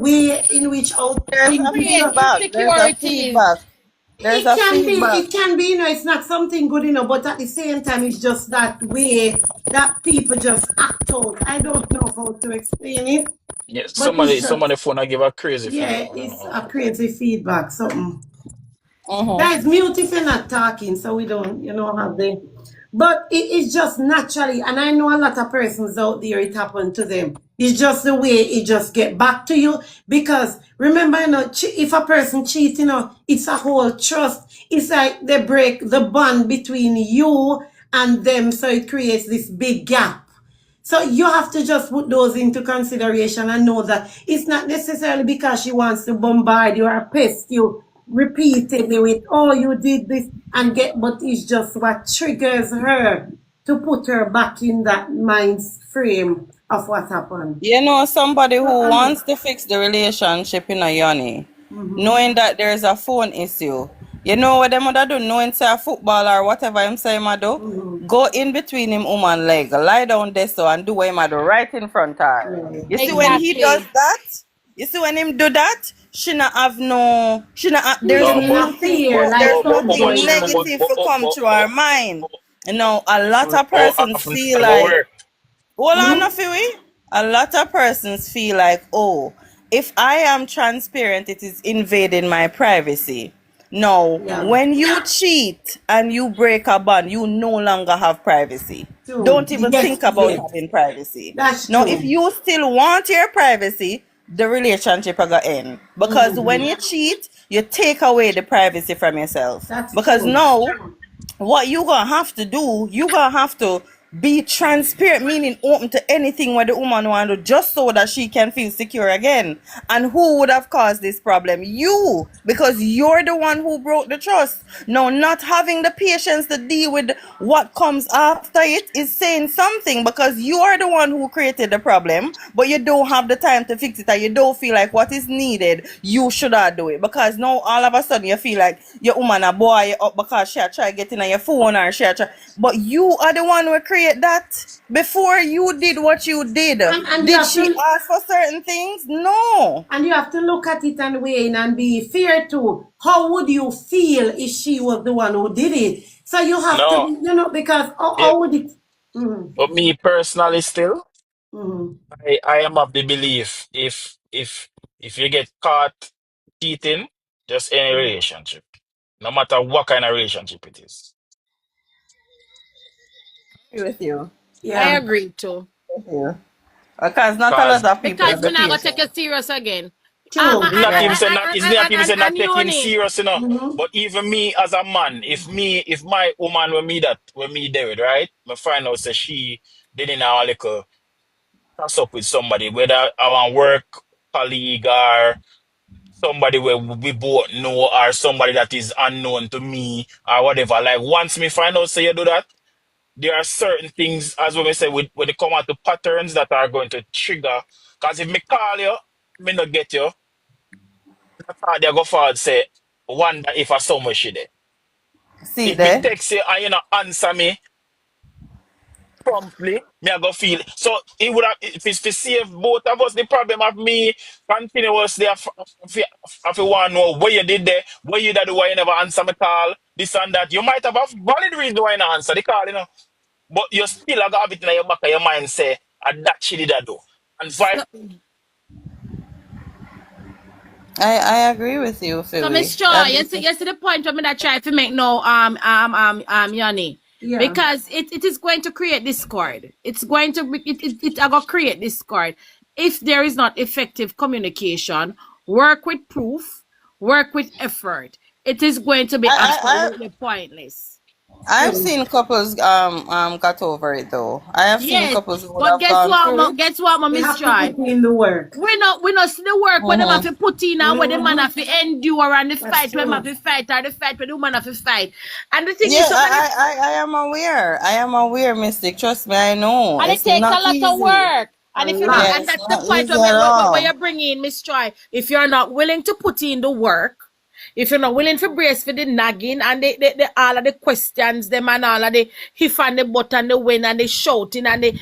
way in which how There's things a is. Create feedback. There's a insecurities. feedback. There's It a can be, feedback. it's not something good, but at the same time, it's just that way that people just act out. I don't know how to explain it, Yeah, but it's just, somebody phone I give a crazy yeah, feedback. I don't it's know. a crazy feedback, something. Mm-hmm. Guys, mute if you're not talking, so we don't, have the. But it is just naturally, and I know a lot of persons out there, it happened to them. It's just the way it just get back to you. Because remember, if a person cheats, it's a whole trust. It's like they break the bond between you and them, so it creates this big gap. So you have to just put those into consideration and know that it's not necessarily because she wants to bombard you or pest you repeatedly with, oh, you did this but it's just what triggers her to put her back in that mind frame of what happened. You know, somebody who wants to fix the relationship in a Yoni, knowing that there's a phone issue. You know what them mother do? Knowing say a football or whatever him say him a do, go in between him woman leg, lie down there so and do what him a do right in front of her. You see when he does that? You see when him do that? She not have no, there's No, nothing, there's nothing negative to come to her mind. You know, a lot of persons feel like, hold on, a lot of persons feel like, oh, if I am transparent, it is invading my privacy. No, when you cheat and you break a bond, you no longer have privacy. Don't even think about having privacy. Now, if you still want your privacy, the relationship are gonna end. Because when you cheat, you take away the privacy from yourself. Because now, what you gonna have to do, you gonna have to be transparent, meaning open to anything what the woman want to do, just so that she can feel secure again. And who would have caused this problem? You, because you're the one who broke the trust. Now, not having the patience to deal with what comes after it is saying something, because you are the one who created the problem, but you don't have the time to fix it, and you don't feel like what is needed, you should have do it. Because now all of a sudden you feel like your woman a boy up because she try getting on your phone or she try, but you are the one who created that. Before you did what you did, did she ask for certain things? No. And you have to look at it and weigh in and be fair too. How would you feel if she was the one who did it? So you have to, you know, because how would it? But me personally, still, I am of the belief if you get caught cheating, just any relationship, no matter what kind of relationship it is. With you. I agree too. With you. Because not a lot of people Because we're not gonna take it serious again. Not even say not taking serious, you know. But even me as a man, if my woman when me there with, right, my find out say she didn't have a little pass up with somebody, whether our work colleague or somebody where we both know or somebody that is unknown to me or whatever. Like once me find out say you do that, there are certain things, as we say, when they come out to patterns that are going to trigger. Because if me call you, me not get you, that's how they go forward say, wonder if I saw much there. See if there? me text you and you not answer me promptly, me I go feel. So it would have, if it's to save both of us, the problem of me continuously, if you want to know what you did there, what you did, why you never answer my call, this and that. You might have a valid reason why you not answer the call, you know. But you still have it in your back of your mind, say, and that she did that do. And why? I agree with you, Philly. So, Miss Joy, you see the point I'm gonna try to make now, Yanni. Yeah. Because it is going to create discord. It's going to create discord if there is not effective communication. Work with proof, work with effort. It is going to be absolutely pointless. I've seen couples got over it though. I have seen couples who have guess what, Miss Joy? In the work. We not see the work when they have to put in and when the man have to endure and the fight when have to fight or the fight when the woman have to fight. And the thing is, I am aware. I am aware, Mystic. Trust me, I know. And it takes a lot of work. And if you and that's the point where you bring in, Miss Joy. If you're not willing to put in the work, if you're not willing to brace for the nagging and the all of the questions, them and all of the hif and the butt and the win and the shouting and the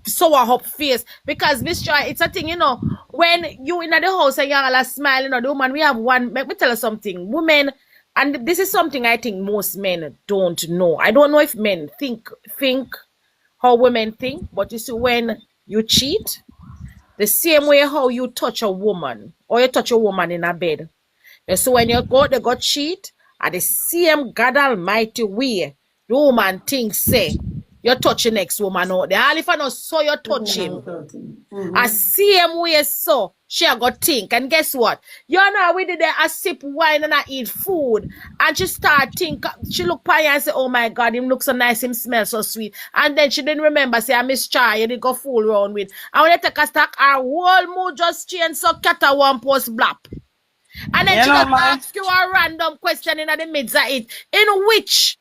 sour up face, because Miss Joy, it's a thing, you know, when you in the house and you're all smiling, you know, the woman, we have one, let me tell you something, women, and this is something I think most men don't know. I don't know if men think how women think, but you see, when you cheat, the same way how you touch a woman or you touch a woman in a bed. And so when you go cheat, at the same God Almighty way, the woman thinks, say, you touch the next woman out there. All if I know so you touch him. A same way so she a go think. And guess what? You know we did there a sip wine and I eat food. And she start think, she look by and say, oh my God, him look so nice, him smell so sweet. And then she didn't remember, say, I miss Chai, you did go fool around with. And when you take a stack, our whole mood just change so cat a one post blap. And then she just ask you a random question in the midst of it. In which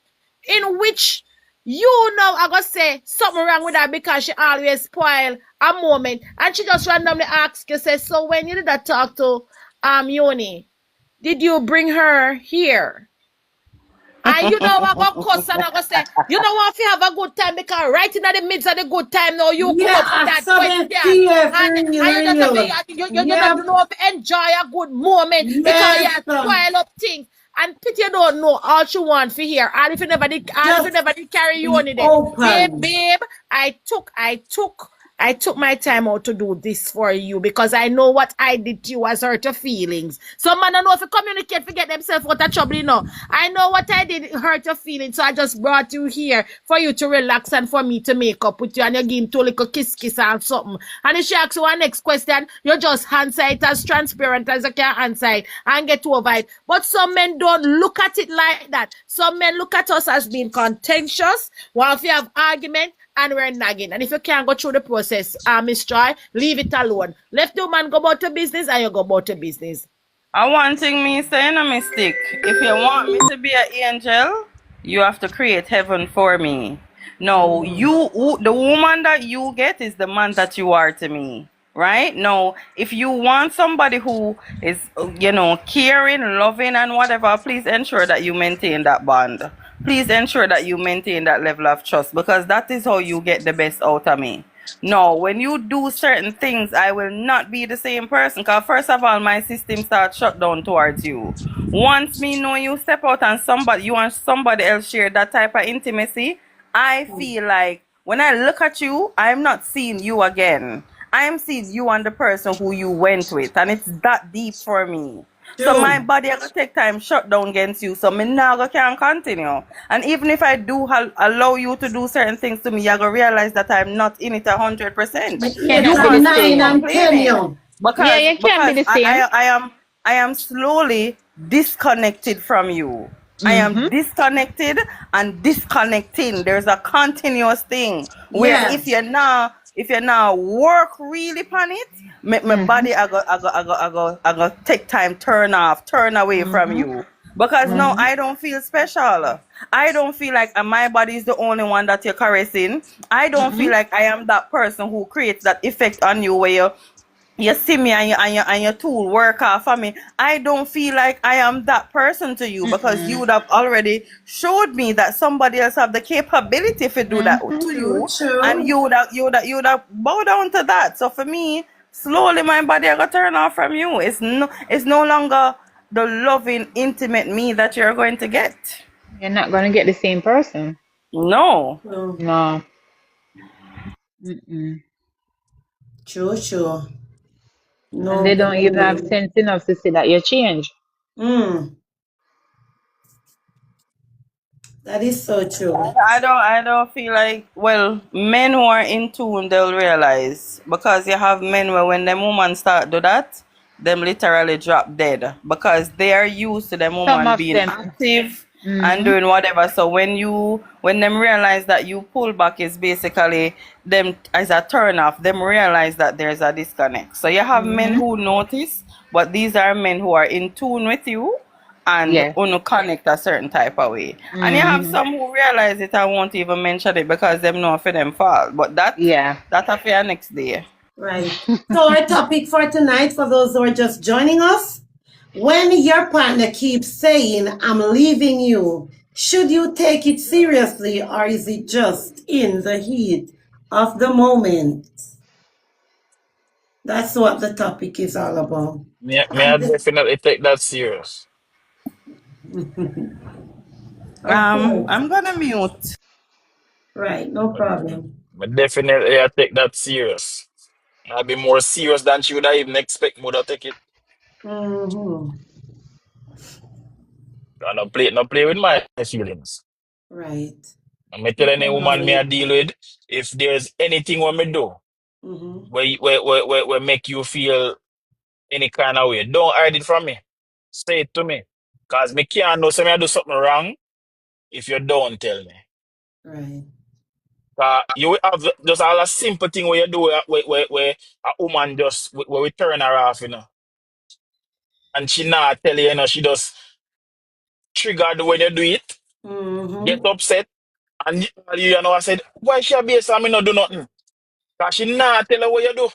you know I gonna say something wrong with her because she always spoil a moment. And she just randomly ask you, say, so when you did that talk to Yoni, did you bring her here? And you know I go cuss and I go say, you know what, if you have a good time, because right in the midst of the good time now, you come up with that question. And you don't know if you enjoy a good moment because you spoil up things. And Pity don't know all she want for here. And if you never did carry you on it, babe, I took my time out to do this for you because I know what I did to you has hurt your feelings. Some man don't know if you communicate, forget themselves out of trouble, you know. I know what I did hurt your feelings, so I just brought you here for you to relax and for me to make up with you, and you give him two little kiss and something. And if she asks you a next question, you just answer it as transparent as you can answer it and get over it. But some men don't look at it like that. Some men look at us as being contentious, while if you have argument, and we're nagging. And if you can't go through the process, Miss Joy, leave it alone. Let the man go about the business and you go about the business. And one thing me saying a mistake. If you want me to be an angel, you have to create heaven for me. No, the woman that you get is the man that you are to me. Right? No, if you want somebody who is, caring, loving and whatever, please ensure that you maintain that bond. Please ensure that you maintain that level of trust, because that is how you get the best out of me. No, when you do certain things, I will not be the same person, because first of all, my system starts shut down towards you. Once me know you step out and you and somebody else share that type of intimacy, I feel like when I look at you, I'm not seeing you again. I am seeing you and the person who you went with, and it's that deep for me. So my body I go take time shut down against you, so me now can continue. And even if I do allow you to do certain things to me, you go realize that I'm not in it 100%. You are 9 and 10, you. Because you can't be the same. I am slowly disconnected from you. I am disconnected and disconnecting. There's a continuous thing where if you're now work really on it, my body I go take time, turn away from you. Because now I don't feel special. I don't feel like my body is the only one that you're caressing. I don't feel like I am that person who creates that effect on you where you see me and your tool work off for me. I don't feel like I am that person to you, because you would have already showed me that somebody else have the capability to do that to you, and you would have bow down to that. So for me, slowly my body I got turn off from you. It's no longer the loving, intimate me that you're going to get. You're not going to get the same person. No. No. Sure. No, and they don't even have sense enough to see that you change. That is so true. I don't feel like, well, men who are in tune, they'll realize, because you have men where when them woman start do that, them literally drop dead, because they are used to them woman being active and doing whatever. So when them realize that you pull back is basically them as a turn off, them realize that there's a disconnect. So you have men who notice, but these are men who are in tune with you and who connect a certain type of way. And you have some who realize it and won't even mention it because them know for them fall. But that affair next day. Right. So our topic for tonight, for those who are just joining us, when your partner keeps saying, I'm leaving you, should you take it seriously, or is it just in the heat of the moment? That's what the topic is all about. May I definitely take that serious. I'm gonna mute. Right, no problem. But definitely I take that serious. I'll be more serious than she would have even expect me to take it. I don't play with my feelings. Right. And me tell any woman me I deal with, if there's anything what me do Mm-hmm. where make you feel any kind of way, don't hide it from me. Say it to me. Cause me can't know say me I do something wrong if you don't tell me. Right. You will have just all a simple thing where you do where a woman just where we turn her off, and she not tell you, she just triggered when you do it, get Mm-hmm. upset, and I said, why she be so me not do nothing? Cause she not tell her what you do.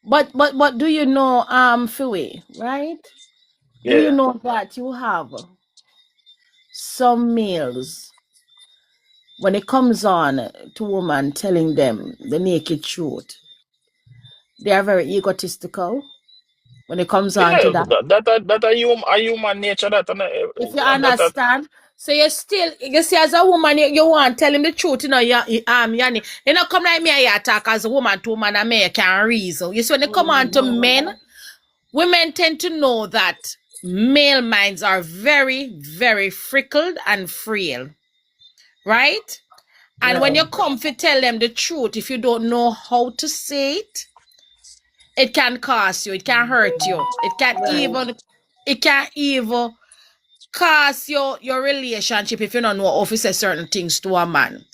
But do you know, Fiwi, right? Do you Yeah. know that you have some males when it comes on to woman telling them the naked truth, they are very egotistical when it comes on to Yeah, that. that a human nature that If you that understand, so you see as a woman, you want to tell him the truth, you know, come like me, I attack as a woman to woman, and me can reason. You see, when it come on to men, women tend to know that male minds are very, very frickled and frail, right? And when you come to tell them the truth, if you don't know how to say it, it can cost you, it can hurt you, it can even cause your relationship if you don't know how to say certain things to a man.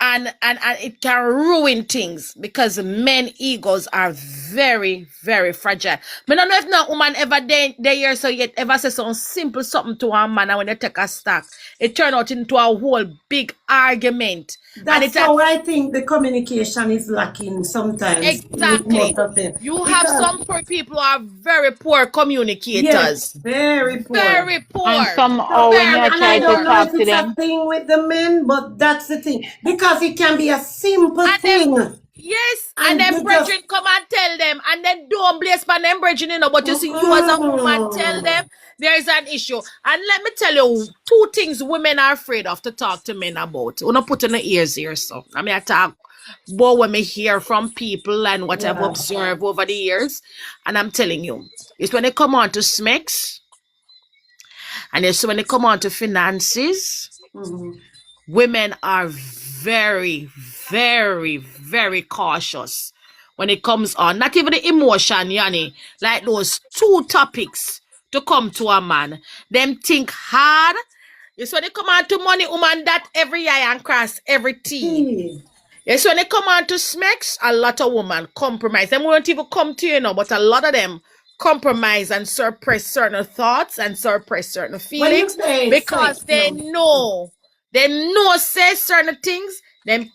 And it can ruin things because men egos are very, very fragile. I don't know if no woman ever they hear so yet ever say something simple something to a man, and when they take a stack, it turn out into a whole big argument. That's how I think the communication is lacking sometimes with Exactly. most of them. You have some poor people who are very poor communicators. Yes, very poor. Very poor. And somehow So, when you and try I to don't know talk if to it's a them, thing with the men, but that's the thing. Because it can be a simple thing. Yes, And and then they brethren come and tell them, and then don't blaze for them brethren, but you see, you as a woman tell them there is an issue. And let me tell you, two things women are afraid of to talk to men about. We're not putting the ears here, so I mean, I talk more when we hear from people and what I've observed over the years. And I'm telling you, it's when they come on to SMEX, and it's when they come on to finances, women are very, very, very cautious when it comes on. Not even the emotion, Yanni. Like those two topics to come to a man. Them think hard. It's when they come on to money, woman, that every eye and cross every T. Yes, when they come on to SMEX, a lot of women compromise. Them won't even come to you, but a lot of them compromise and suppress certain thoughts and suppress certain feelings because they know say certain things. Them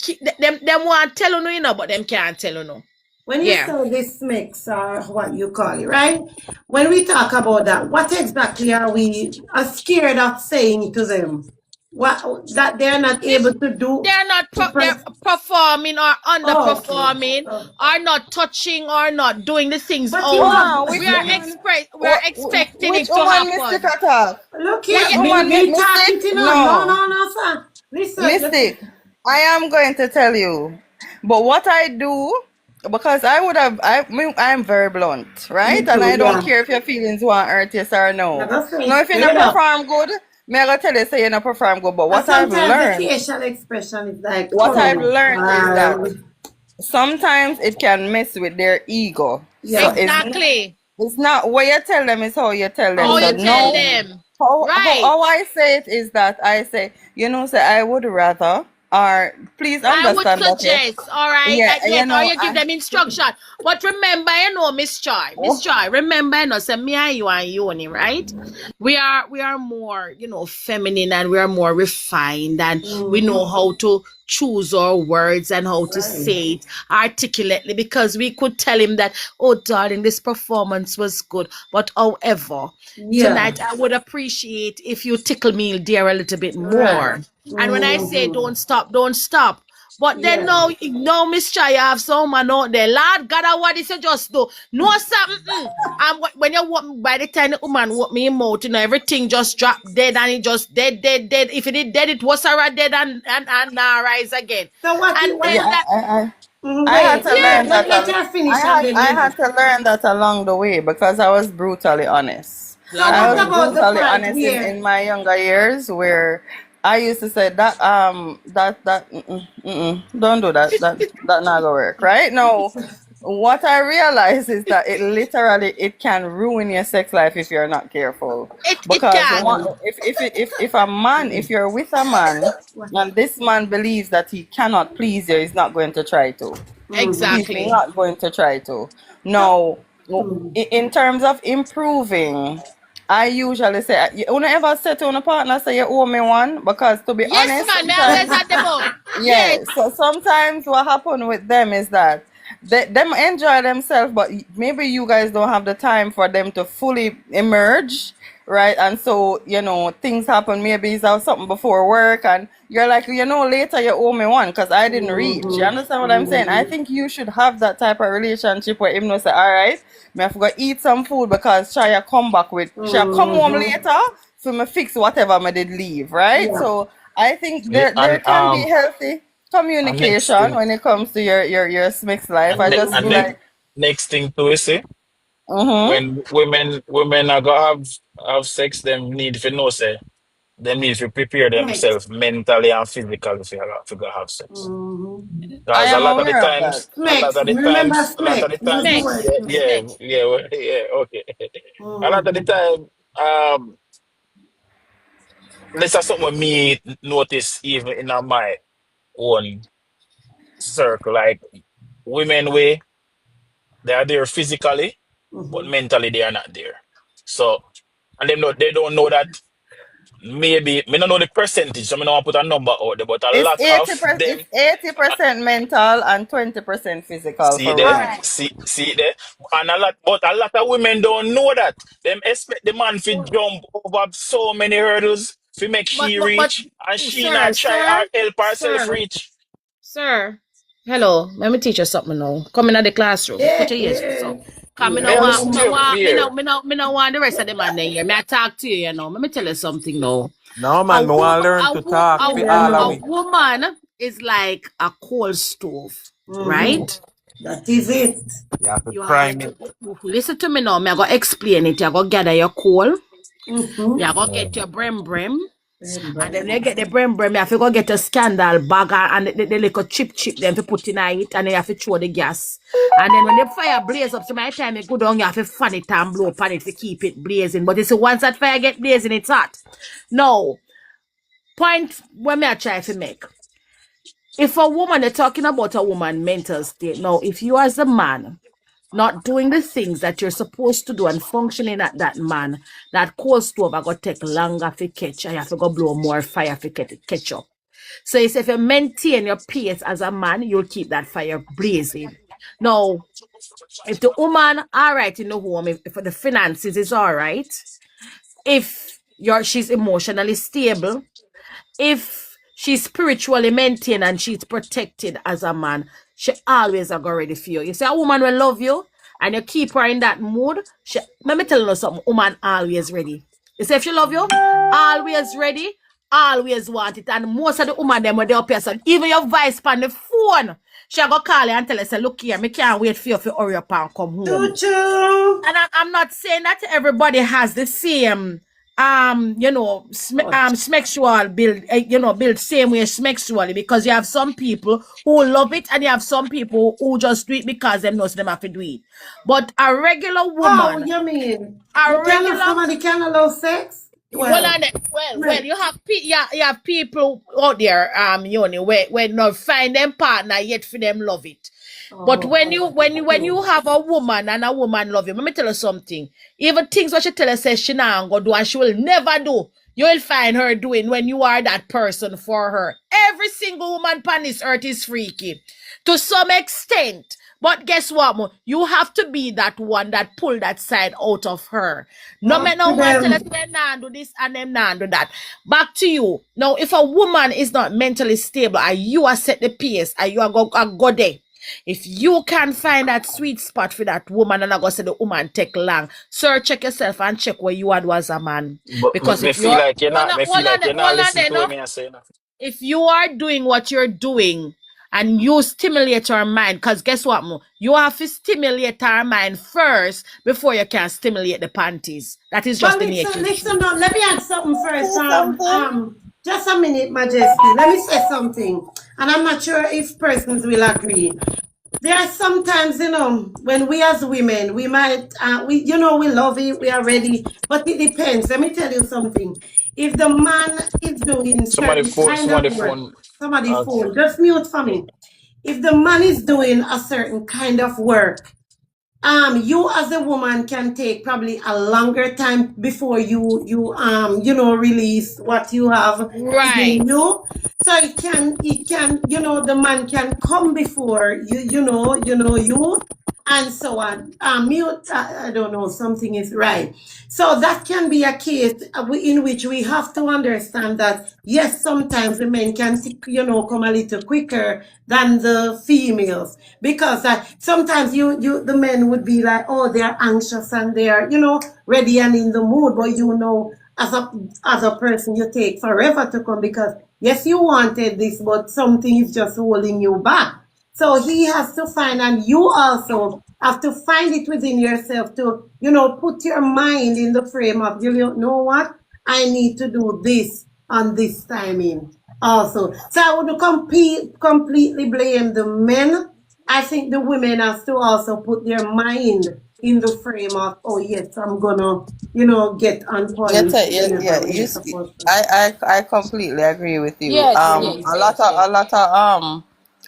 want to tell you, but them can't tell you. When you say this mix or what you call it, right? When we talk about that, what exactly are we scared of saying to them? What that they're not able to do? They're not they're performing or underperforming or not touching or not doing the things. We are expecting it to happen. Look here, me talking to no, sir. Mystic, I am going to tell you. But what I do, because I am very blunt, right? And I don't care if your feelings want hurt yes or no. No, if you don't perform good, me I gonna tell you say you don't perform good. But what I've learned, the facial expression is like what I've learned is that sometimes it can mess with their ego. Yeah. So exactly. It's not what you tell them, it's how you tell them. How you tell them. How I say it is that I say, say I would rather, or please understand. I would suggest, all right, or you give them instruction. But remember, Miss Joy, remember, say me and you and Yoni, right? We are more, feminine, and we are more refined, and we know how to choose our words and how to say it articulately, because we could tell him that, oh darling, this performance was good, but however, tonight I would appreciate if you tickle me dear a little bit more. And when I say don't stop, but then no, Miss Chai, you have someone out there, Lord God, what is you just do? No something. And when you walk, by the time the woman walk me out, everything just drop dead, and it just dead. If it is dead, it was already dead and now rise again. So what? I had to learn that. I had to learn that along the way because I was brutally honest. I was brutally honest in my younger years, where I used to say that don't do that. That not gonna work, right? No. What I realize is that it can ruin your sex life if you're not careful. It Because can. if a man, if you're with a man and this man believes that he cannot please you, he's not going to try to. He's Exactly. not going to try to. No, in terms of improving, I usually say, you don't ever say to a partner, say you owe me one, because to be Yes, honest, man, me always at the bone. yeah. Yes. So sometimes what happen with them is that them enjoy themselves, but maybe you guys don't have the time for them to fully emerge, right? And so, things happen. Maybe it's have something before work, and you're like, later you owe me one because I didn't reach. You understand what I'm saying? I think you should have that type of relationship where him no say, all right, me have to go eat some food because Shia come back with, Shia come home later, so me fix whatever me did leave, right? So I think Yeah, there and can be healthy and next communication thing, when it comes to your Smith's life. and, I ne- just and feel ne- like, next thing too, you see, mm-hmm. when women are gonna have sex, them need to know say them need to prepare Next. themselves mentally and physically to go have sex. I Because am aware of that. Smacks. Remember a lot of Smacks. the Use the times, Smecks. word yeah, Smacks. yeah, Smecks. yeah, yeah, okay. A lot of the Mm-hmm. time, this is something me notice even in my own circle. Like women, they are there physically, but Mm-hmm. mentally they are not there. So, and they don't know that. Maybe me don't know the percentage, so I don't want to put a number out there, but a It's lot of 80%, them. it's 80% mental and 20% physical See for there, All women. right. see there, and a lot of women don't know that. Them expect the man to jump over so many hurdles to make But, she but, but, reach, and she sir, not try sir, or help herself sir, reach. sir. Hello, let me teach you something now. Come in the classroom. Put your ears for so. Come, me Me no want, listen me to no you, me want, me no, here. me no, me no want the rest of the man here. Me I talk to you, Let me tell you something now. No A man, me want woman, to learn to talk for Yeah, all of a no. we. woman is like a coal stove, Mm-hmm. right? That is it. You have to You have prime to it. listen to me now. Me I go explain it. You go gather your coal. Mm-hmm. You go get your brim. And then Remember. they get the brim, you have to go get a scandal bag and the little chip them to put in it, and then you have to throw the gas. And then when the fire blaze up, so my time it go down, you have to fan it and blow upon it to keep it blazing. But it's once that fire get blazing, it's hot. Now, point when I try to make. If a woman, they're talking about a woman mental state. Now, if you as a man not doing the things that you're supposed to do and functioning at that man, that coal stove are going to take longer to catch, and you have to go blow more fire to catch up. So it's if you maintain your pace as a man, you'll keep that fire blazing. Now, if the woman all right in the home, if the finances is all right, if she's emotionally stable, if she's spiritually maintained and she's protected as a man, she always are go ready for you. You see, a woman will love you and you keep her in that mood. Let me tell you something, woman always ready. You see, if she love you, always ready, always want it. And most of the woman them when they up here, so even your vice on the phone, she go call you and tell you, say, look here, me can't wait for you to hurry up and come home. Choo-choo. And I'm not saying that everybody has the same sexual build, build same way sexually, because you have some people who love it and you have some people who just do it because they know them have to do it. But a regular Oh, woman, you mean? a You tell regular somebody can allow sex? well, you have people out there, where not find them partner yet for them love it. But when you have a woman and a woman love you, let me tell you something. Even things what she tell her says she not gonna do and she will never do, you will find her doing when you are that person for her. Every single woman on this earth is freaky to some extent. But guess what, mo? You have to be that one that pull that side out of her. No Talk man to no one tell us them. them nah do this and them nah do that. Back to you. Now, if a woman is not mentally stable and you are set the pace and you are go there, if you can find that sweet spot for that woman, and I go say the woman take long, sir, check yourself and check where you had as a man. But Because me if feel you're like you're not. Me feel like you're not listening to what me I say now. if you are doing what you're doing and you stimulate her mind, because guess what, Mo? You have to stimulate her mind first before you can stimulate the panties. That is just But the nature. listen, no, let me add something first. Say something. Just a minute, Majesty. Let me say something. And I'm not sure if persons will agree. There are sometimes, when we as women, we might, we love it, we are ready, but it depends. Let me tell you something. If the man is doing certain kind of Somebody work, phone. somebody phone, just mute for me. If the man is doing a certain kind of work, you as a woman can take probably a longer time before you release what you have Right. within you. So it can the man can come before you and so on. Mute, I don't know, something is right. So that can be a case in which we have to understand that yes, sometimes the men can come a little quicker than the females, because sometimes the men would be like, oh, they're anxious and they're ready and in the mood, but as a person you take forever to come, because yes, you wanted this, but something is just holding you back. So he has to find, and you also have to find it within yourself to put your mind in the frame of, you know what, I need to do this on this timing also. So I would completely blame the men. I think the women have to also put their mind in the frame of, oh yes, I'm gonna, get on Yeah, point whenever you we're see, supposed to. I completely agree with you. Yes, Yeah. yes, yes, yes.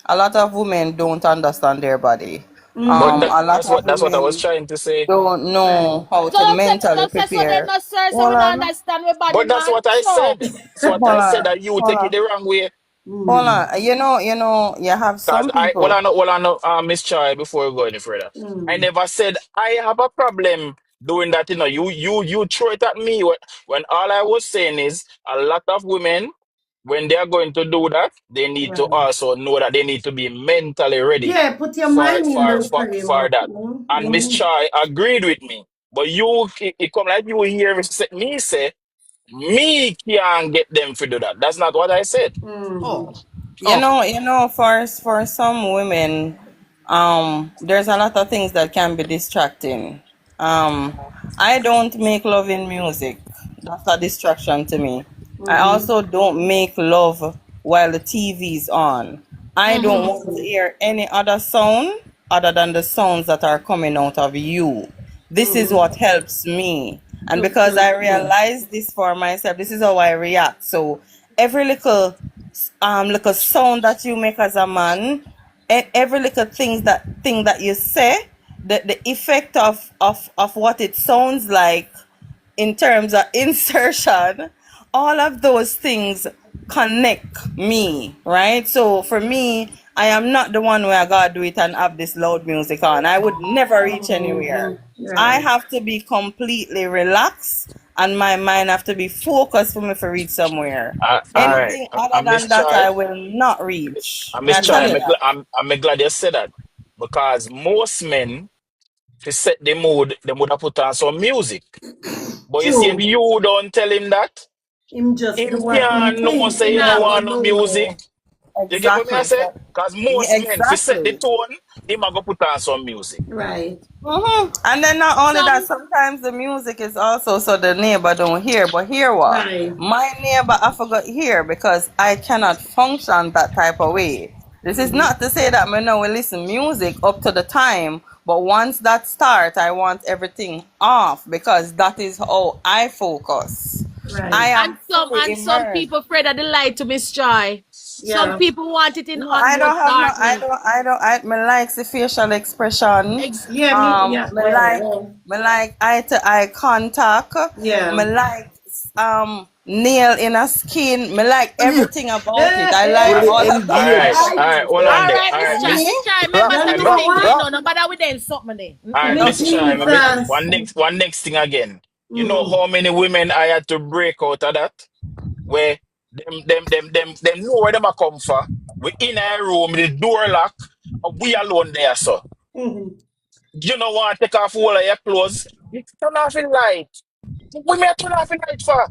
A lot of women don't understand their body. But Mm-hmm. A lot of that's what I was women trying to say. don't know Right. how to mentally Don't say so then, prepare. no, sir, so we Hold don't on, understand your body, But that's man. what I Sure. said. That's what hold I said, on, that you hold take it on, the wrong way. hold Mm. on. You have Cause some people. well, I know, Miss Chai, before we go any further, I Mm. never said I have a problem doing that. You throw it at me when all I was saying is a lot of women, when they are going to do that, they need to Right. also know that they need to be mentally ready Yeah, put your for mind in the frame for of. that. And Miss Chai agreed with me, but it come like you hear me say me can't get them to do that. That's not what I said. Mm-hmm. Oh. Oh. For some women, there's a lot of things that can be distracting. I don't make love in music. That's a distraction to me. I Mm-hmm. also don't make love while the TV's on. I don't Mm-hmm. want to hear any other sound other than the sounds that are coming out of you. This is Mm-hmm. what helps me. And To because I feel. realize this for myself, this is how I react. So every little sound that you make as a man, every little thing that you say, the effect of what it sounds like in terms of insertion, all of those things connect me, right? So for me, I am not the one where I gotta do it and have this loud music on. I would never reach anywhere. Mm-hmm. I Right. have to be completely relaxed and my mind have to be focused for me to reach somewhere. All right, Anything other Miss than that, Chai. I will not reach. And May Miss I Chai, tell you that? I'm glad you said that, because most men, to set the mood, they would have put on some music. But you see, if True. you don't tell him that, Him just do him what him can't know think. say He you don't not want gonna no know. music. You get what me I Exactly. say? So, Because yeah, most men, to set the exactly. tone, him a go put on some music. Right. And then not only that, Some sometimes the music is also so the neighbor don't hear. But hear what? Right. My neighbor I forgot hear because I cannot function that type of way. This is Mm-hmm. not to say that me now will listen music up to the time, but once that start, I want everything off because that is how I focus. I Right. am fully and some immersed. people afraid of the light to Miss Joy. Some Yeah. people want it in No, I don't utmost have no. darkness. Me like the facial expression. Ex- Yeah, me, yeah, Me like eye to eye contact. Me yeah. like nail in a skin. Me like everything about it. I like Fully all of that engaged. All stuff. right, hold on All there. right, All Miss right, Chai. Me? Miss Chai, Rock, remember You say me know rock, single, what? rock. no matter with them something there. all right, Me Miss Chai. Jesus. One next thing again. You know Mm-hmm. how many women I had to break out of that? Where them know where them a come for. We in a room, the door lock, and we alone there, so. Mm-hmm. You know what? Take off all of your clothes. You turn off the light. We may turn off the light for.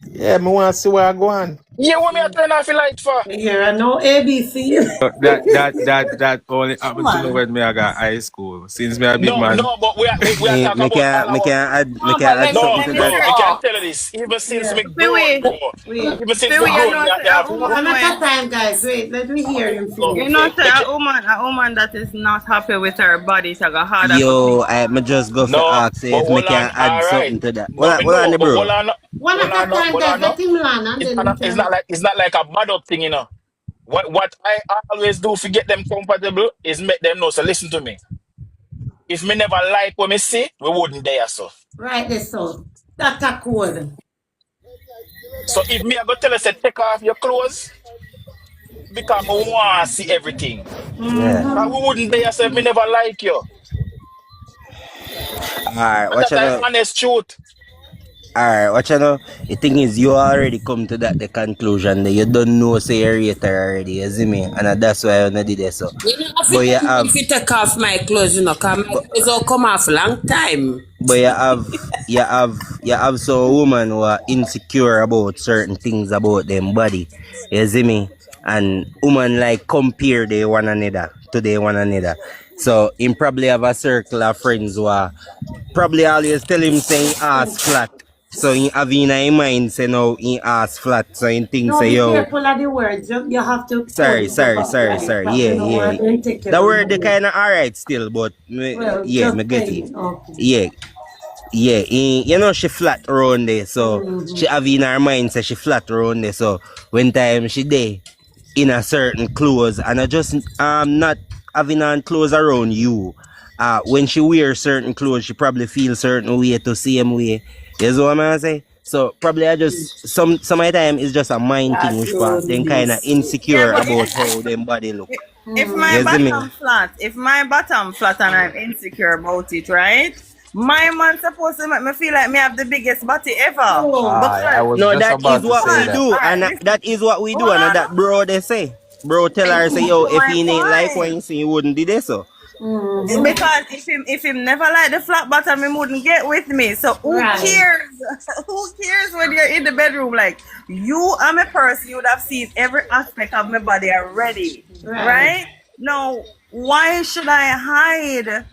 Yeah, me want to see where I go on. Yeah, what me I turn off the light for? Here, I know ABC. That only happened to me Man. when me I got high school. Since me a big No, man. no, but we are Me, talking me about can all me our. can add me Oh, can but add something No, to no, that. me can Oh, tell you this. Even since Yeah. me grown, Pee-wee, bro. Wait. Even since me Pee-wee, you grown, know, me say I a have woman One at where a time, guys. Wait, let me hear him no. you finish. know, say Make it, a woman that is not happy with her body, it's a harder for Yo, things. I me just go for no, ask but if me hold on. can add All right. something to that. No, me Hold on, no, but bro. One at a time, hold guys. on, no. Let him land and then we It's can. not like a bad up thing, you know. What I always do to get them comfortable is make them know. So listen to me. If me never like what me see, we wouldn't dare so. Right there, so. That's a code. So if me I go tell us to take off your clothes because I want to see everything. Yeah. Cause we wouldn't dare say if me never like you. Alright, And watch that's the out. honest truth. Alright, watch out. The thing is, you already come to that the conclusion that you don't know say you rate her already, you see me? And that's why I did it so. You know, But you have Mm. but Mm. you Mm. take off my clothes, you know, cause my clothes all come off long time. But you have some woman who are insecure about certain things about them body. You see me? And woman like compare they one another to they one another. So him probably have a circle of friends who are probably always tell him saying ass flat. So he have in his mind say no he ass flat. So he think No, say be yo careful of the words. You have to sorry, code sorry, stuff sorry, like sorry. that. Yeah, You know yeah. what? Then take The care of word they it. kinda alright still, but Well, yeah, me just get it. saying. Okay. Yeah. Yeah, you know she flat around there, so she have in her mind say she flat around there. So when time she there in a certain clothes and I just not having on clothes around you. When she wear certain clothes, she probably feel certain way to same way. You know what I'm say? So probably I just some of the time it's just a mind thing That's which part slowly then kinda this. Yeah, insecure but about how them body look. if my You see me? bottom flat and I'm insecure about it, right? My man supposed to make me feel like me have the biggest body ever. Oh, I Because, was No, just that is about to what say we because, that. do, alright, and listen, that is what we do, hold and on. that bro they say. Bro tell her say yo, if My he ain't like what point. you see, you wouldn't do this so. Because if him never like the flat bottom, he wouldn't get with me. So who right. cares? Who cares when you're in the bedroom? Like you, I'm a person. You would have seen every aspect of my body already, Right. right? Now, why should I hide?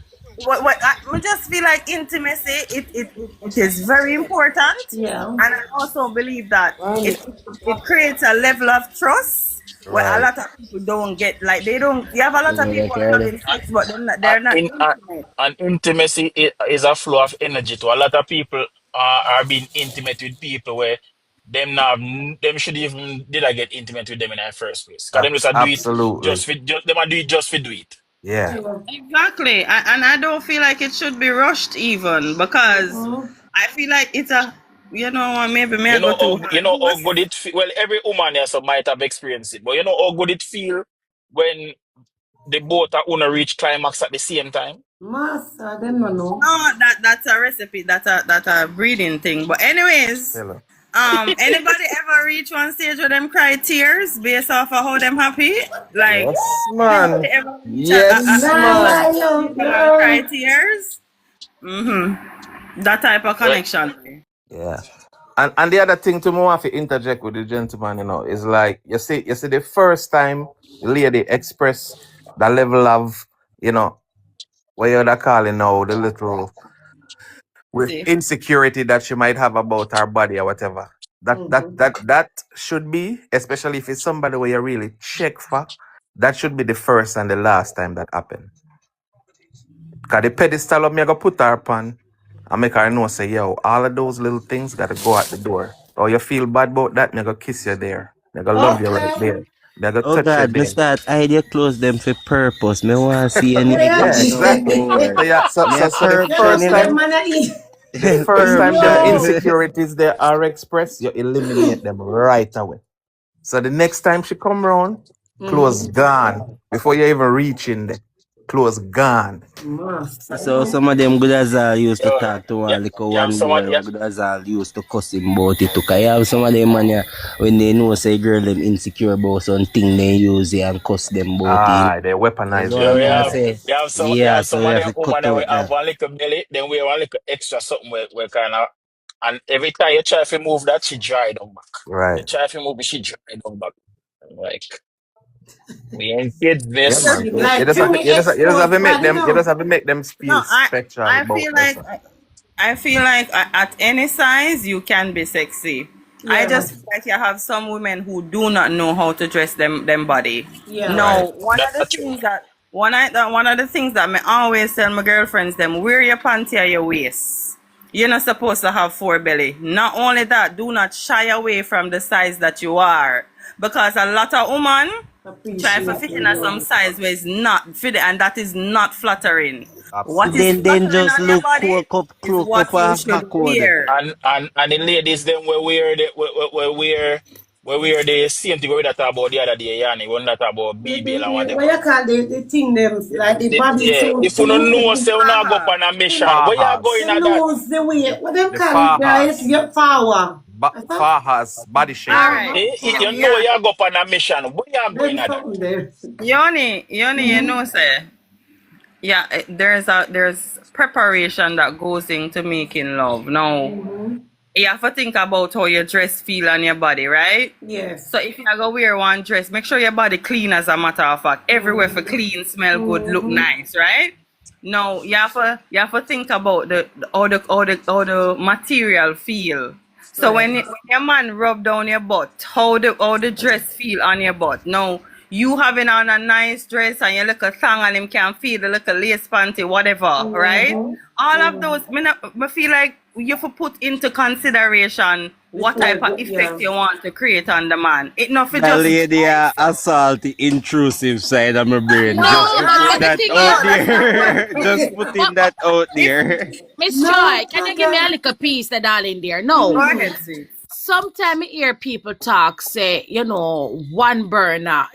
I just feel like intimacy. It is very important, Yeah. and I also believe that it creates a level of trust where a Right. lot of people don't get. Like they don't. You have a lot You of know that people already? having sex, but Uh, they're not in intimate. and intimacy is a flow of energy to a lot of people are being intimate with people where them should even did I get intimate with them in the first place because them just a do it Absolutely. them a do it just for do it. Yeah. Yeah. Exactly, and I don't feel like it should be rushed even because I feel like it's a maybe may I go too You hard. know how good it feel. Well, every woman here so might have experienced it, but you know how good it feel when they both are gonna reach climax at the same time. Master, I don't know. No, that's a recipe. That's a breeding thing. But anyways, Hello. anybody ever reach one stage where them cry tears based off of how them happy? Like Yes, anybody man. ever reach Yes, Now a I man. love and cry girl. tears? That type of Well, connection. Yeah. And the other thing to me want to interject with the gentleman, is like you see the first time the lady express the level of, what you're calling now, the little with See. insecurity that she might have about her body or whatever. That should be, especially if it's somebody where you really check for, that should be the first and the last time that happened. Cause the pedestal of me I go put her upon and make her know say, yo, all of those little things gotta go out the door. Or you feel bad about that, me I go kiss you there. Me I go love you right Okay. there. Me I go Oh touch you God, me there. start hide your clothes them for purpose. Me want to see any Yeah. Yeah, nigga no exactly. more. So yeah, so Me so, a so the Them, corruption, first you know. them time man a eat. them Purpose. Yo. insecurities they are expressed, you eliminate them right away. So the next time she come round, clothes gone. Before you even reach in there. Clothes gone. Master. So some of them good as all used to uh, talk to yeah, one little you have one someone. girl, Yeah, good as all used to cuss him about it too. 'Cause you have some of them man yeah, when they know say girl them insecure about something they use it and cuss them about it. They That's weaponize what I them. mean I Yeah. say. you Yeah, have so some we of have them to woman cut that we out have that. one little belly, then we have one little extra something where kind of. And every time you try to move that, she dry down back. You Right. try to move it, she dry down back. I'm like, we ain't kids Yeah, this. man. She You like just have to, Jimmy you just have exposed to make body them, you now. just have to make them No, feel special I about feel like themselves. I feel like at any size you can be sexy. I Yeah, just feel like you have some women who do not know how to dress them body. yeah. Right. No, one of the That's true. things that one of the things that me always tell my girlfriends them, wear your panty at your waist. You're not supposed to have four belly. Not only that, do not shy away from the size that you are. Because a lot of women try to Appreciate fit you, in at some love. size where it's not fit, and that is not flattering. What is Absolutely. Then flattering just on your look body is cloak up what you a should code. wear. And the ladies them we wear the same thing we that about the other day, Yanni. We not about BBL and What whatever. you call the thing them like the body Yeah, suit if you don't too? know, say you not go up Faja. on a mission. Where you going Fahas. at They that? lose the weight. What them The call it, guys? Fahas. Your power. I thought Fahas. Body All shaper. right. power, You power. know Yeah. you go up on a mission. Where you going Them at that? something there. Yoni, you Mm-hmm. know, say, yeah, there's preparation that goes into making love. Now, Mm-hmm. you have to think about how your dress feel on your body, right? Yes. So if you go wear one dress, make sure your body clean as a matter of fact. Everywhere for clean, smell good, look Mm-hmm. nice, right? No, you have to think about how the material feel. So Right. when your man rub down your butt, how the dress feel on your butt. Now you having on a nice dress and you look a thong and him can feel the little lace panty, whatever, right? Mm-hmm. All of Mm-hmm. those, me feel like you have to put into consideration what Before, type of yeah. effect you want to create on the man. It not for That just lady dress. assault the intrusive side of my brain. Just No, putting but the that thing out is, That's not what. there. Just putting but that out If there. Miss No, Joy, can you give me a okay. little piece, the darling dear? Go No. ahead, sis. Sometimes I hear people talk, say, one burner,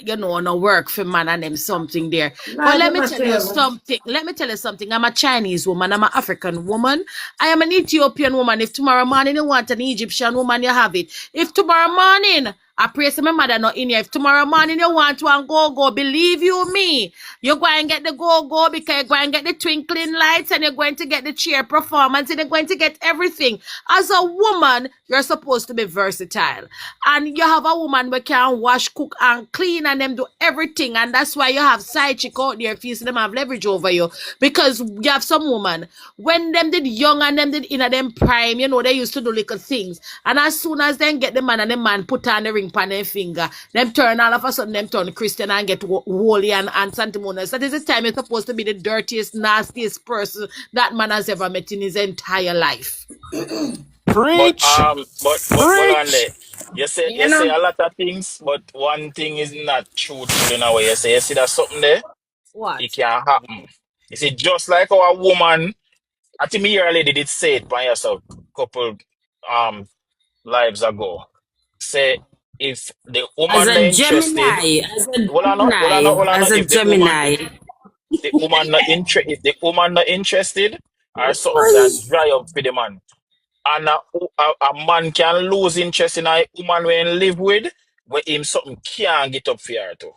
no work for man and them something there. But Like let the me tell you material. something. Let me tell you something. I'm a Chinese woman. I'm an African woman. I am an Ethiopian woman. If tomorrow morning you want an Egyptian woman, you have it. If tomorrow morning, I pray to my mother not in here. If tomorrow morning you want one go, believe you me, you're going to get the go because you're going to get the twinkling lights and you're going to get the cheer performance and you're going to get everything. As a woman, you're supposed to be versatile. And you have a woman who can wash, cook, and clean and them do everything. And that's why you have side chick out there if you see them have leverage over you. Because you have some woman, when them did young and them did in a them prime, they used to do little things. And as soon as they get the man and the man put on the ring pan their finger, them turn all of a sudden, them turn Christian and get holy and sanctimonious. That is the time you're supposed to be the dirtiest, nastiest person that man has ever met in his entire life. But Preach. but hold on there. Preach. You You say know a lot of things, but one thing is not truthful in a way. You see that something there, it What? can happen. You see, just like our woman, I think me here a lady did say it by yourself couple um lives ago. Say if the As woman not a interested, Gemini, hold on, as a if the woman Gemini. if the woman not interested or something can Oi. dry up for the man. And a man can lose interest in a woman when live with, where him something can't get up for her too.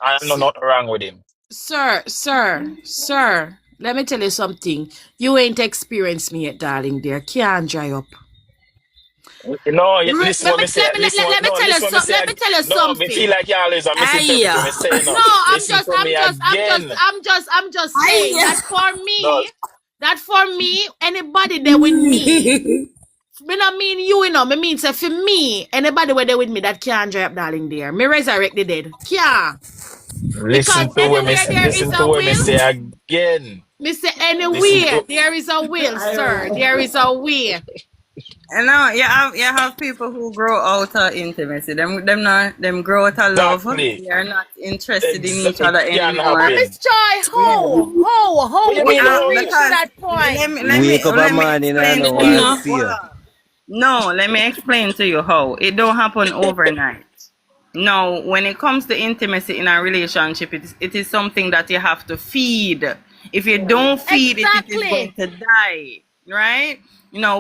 And no nothing wrong with him. Sir, let me tell you something. You ain't experienced me yet, darling dear. Can't dry up. No, Let listen what me me say. let me let, let, let me tell you Listen what me something. Let say. me tell you No, me feel something. like you always a Aye. misinterpret what me say No, now. Listen to me again. I'm just saying Aye. No, that for me, anybody there with me, me not mean you, me mean say for me, anybody where there with me that can't dry up, darling dear. Me resurrect the dead. Can't. Because anywhere there is listen to a what me will, say again. me say Listen anywhere to there is a will, I sir. There is a way. you have people who grow out of intimacy. Them grow out of love. exactly. They are not interested in each It other can anymore. Miss happen. Joy, Yeah. What you how would mean? you Oh, reach to Because that point? Wake up a let me morning and explain no to one you. No. see you. No, let me explain to you how. It don't happen overnight. No, when it comes to intimacy in a relationship, it is something that you have to feed. If you Yeah. don't feed it, it is going Exactly. to die, right?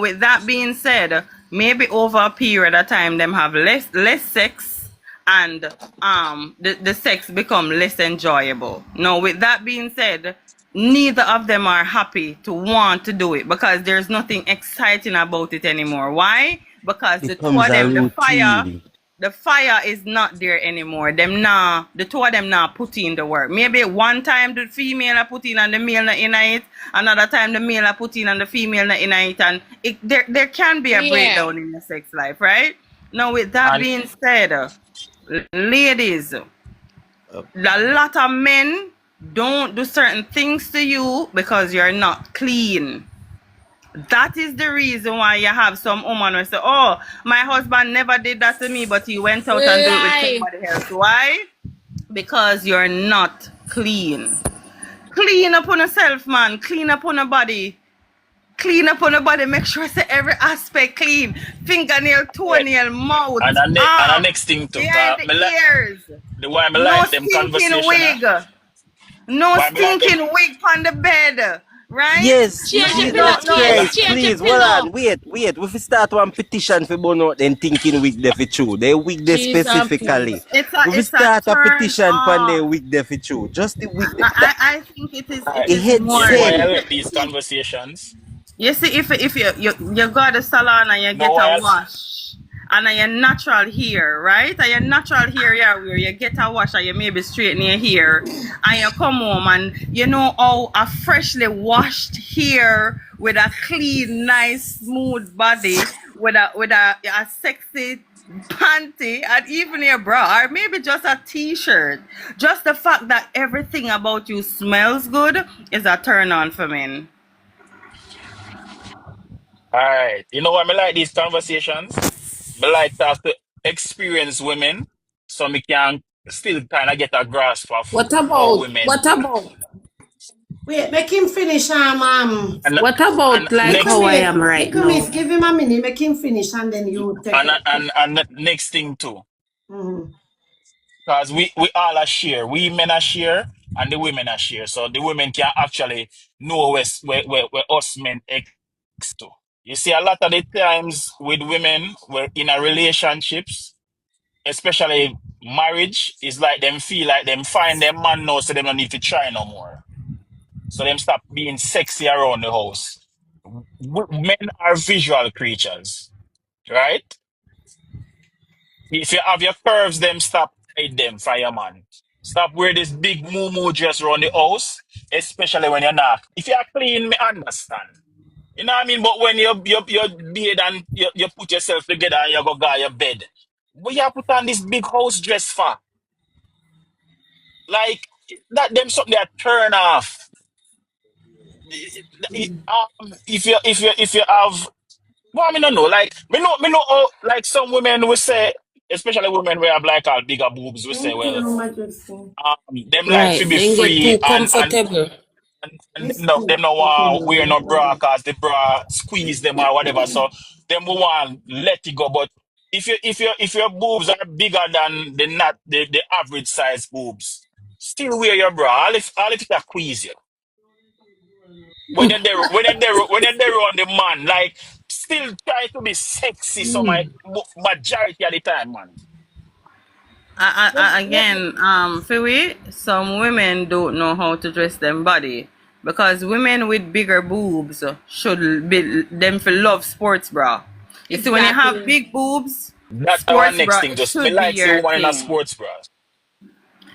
With that being said, maybe over a period of time, them have less sex, and the sex become less enjoyable. Now, with that being said, neither of them are happy to want to do it because there's nothing exciting about it anymore. Why? Because the two Becomes of a them, routine. the fire is not there anymore. The two of them now put in the work. Maybe one time the female are put in and the male not in it. Another time the male are put in and the female not in it. And there can be a Yeah. breakdown in the sex life, right? Now with that And being said, ladies, a lot of men don't do certain things to you because you're not clean. That is the reason why you have some woman who say, oh, my husband never did that to me, but he went out and did it with Lie. somebody else. Why? Because you're not clean. Clean up on yourself, man. Clean up on your body. Clean up on your body. Make sure say every aspect clean. Fingernail, toenail, mouth, and the arm, next thing too, behind the ears. the why I No like them stinking conversation. wig. No Why me like them? stinking wig on the bed. Right? Yes, Change your Jesus pillow. No, Christ, change your please, hold on, pillow. wait. If we start one petition for burn out, then thinking wig there for true. They wig there Jesus, specifically. It's If we a start a turn petition for the off. wig there for true, just the wig there. I think it is The head more. You know why I said, like these conversations? You see, if you go to the salon and you No, get why a I- wash, and your natural hair, right? And your natural hair, yeah, where you get a wash and you maybe straighten your hair, and you come home and you know how a freshly washed hair with a clean, nice, smooth body, with a sexy panty and even your bra or maybe just a t-shirt, just the fact that everything about you smells good is a turn on for men. All right. You know why I like these conversations? I like to have to experience women so me can still kind of get a grasp of What how about women. what about Wait, make him finish. And, What about and like next how I thing, am right Nicomis, now? give him a minute, make him finish, and then you take it. and the next thing too, Mhm. because we all are share. We men are share and the women are share. So the women can actually know where us men ex to. You see, a lot of the times with women, we're in a relationships, especially marriage, is like them feel like them find their man now, so they don't need to try no more. So them stop being sexy around the house. Men are visual creatures, right? If you have your curves, them stop hide them for your man. Stop wear this big moo dress around the house, especially when you're not. If you're clean, me understand. You know what I mean? But when you bathe and you put yourself together and you go your bed, what you put on this big house dress for? Like that them something that turn off. If you have, well, I mean, I don't know. Like me know how, like some women will say, especially women who have like all bigger boobs, will say, Thank well, you, Majesty. them like to Right, be then get free too comfortable. and This no, too. them no want wear no bra cause the bra squeeze them or whatever. So them will want let it go. But if your boobs are bigger than the average size boobs, still wear your bra. All if it squeeze you. When you're there on the man, like still try to be sexy. So my majority of the time, man. Again, Fiwi, some women don't know how to dress them body because women with bigger boobs should be them for love sports bra. You see, when you have Exactly. big boobs, That's our sports next bra thing. it Just me should be like see your one in a thing. sports bra.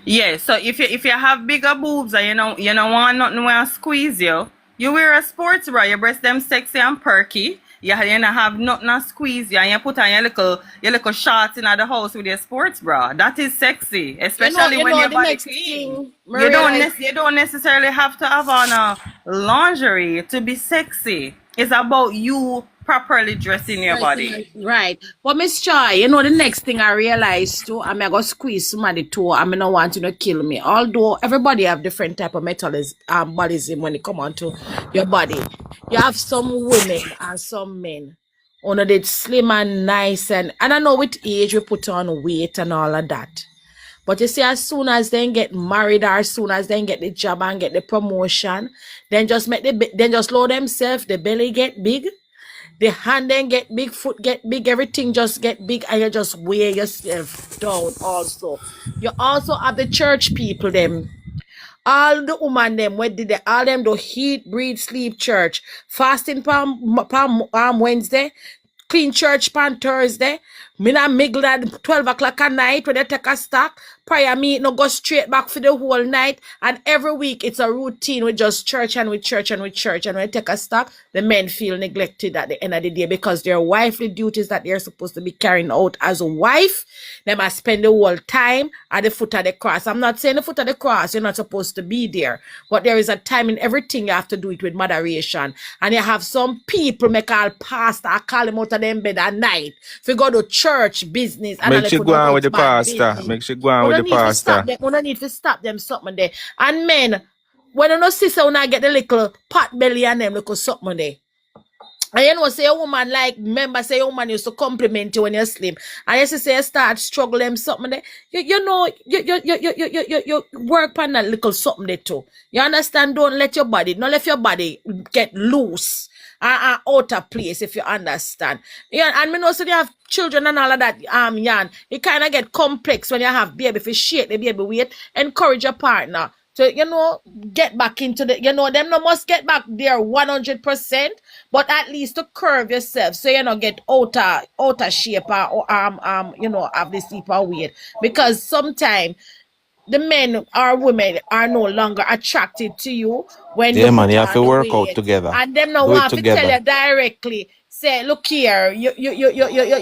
Yeah, so if you have bigger boobs and you don't want nothing where squeeze you, you wear a sports bra. Your breasts them sexy and perky. You don't have nothing to squeeze you, and you put on your little shorts in the house with your sports bra. That is sexy, especially You when know your the body next clean. thing, Maria, You don't necessarily have to have on a lingerie to be sexy. It's about you properly dressing your body. right. But Miss Chai, you know the next thing I realized too, I'm gonna squeeze somebody too. I'm not want you to kill me. Although everybody have different type of metabolism when it come on to your body. You have some women and some men. One of they slim and nice and I know with age we put on weight and all of that. But you see, as soon as they get married or as soon as they get the job and get the promotion, then just then just load themselves, the belly get big, the hand then get big, foot get big, everything just get big, and you just weigh yourself down also. You also have the church people them. all the woman them, what did they, all them do eat, breathe, sleep, church, fasting palm Wednesday, clean church pan Thursday. Me not miggle at 12 o'clock at night when they take a stock. Prayer meet no go straight back for the whole night. And every week it's a routine with just church and with church and with church. And when they take a stock, the men feel neglected at the end of the day because their wifely duties that they're supposed to be carrying out as a wife, they must spend the whole time at the foot of the cross. I'm not saying the foot of the cross, you're not supposed to be there. But there is a time in everything you have to do it with moderation. And you have some people make all pastor, I call them out of them bed at night. If you go to church business, and Make she go on with the pastor. Make she go on with the pastor. We don't need to stop them something there. And men, when you know sister, when I get the little pot belly and them little something there. And you know, say a woman like, remember, say a woman used to compliment you when you sleep. And you say you start struggling something there. You know, you work on that little something there too. You understand? Don't let your body get loose and out of place, if you understand. Yeah, and me know so you have children and all of that, Yan. It kind of get complex when you have baby. If you shake the baby weight, encourage your partner. So, you know, get back into the, you know, them no must get back there 100%, but at least to curve yourself so you know get outer shape or you know, have this deeper weight. Because sometimes the men or women are no longer attracted to you when Yeah, you man, put you have on to the work out weight. together. And them no Do it want to tell together. you directly, say, look here, you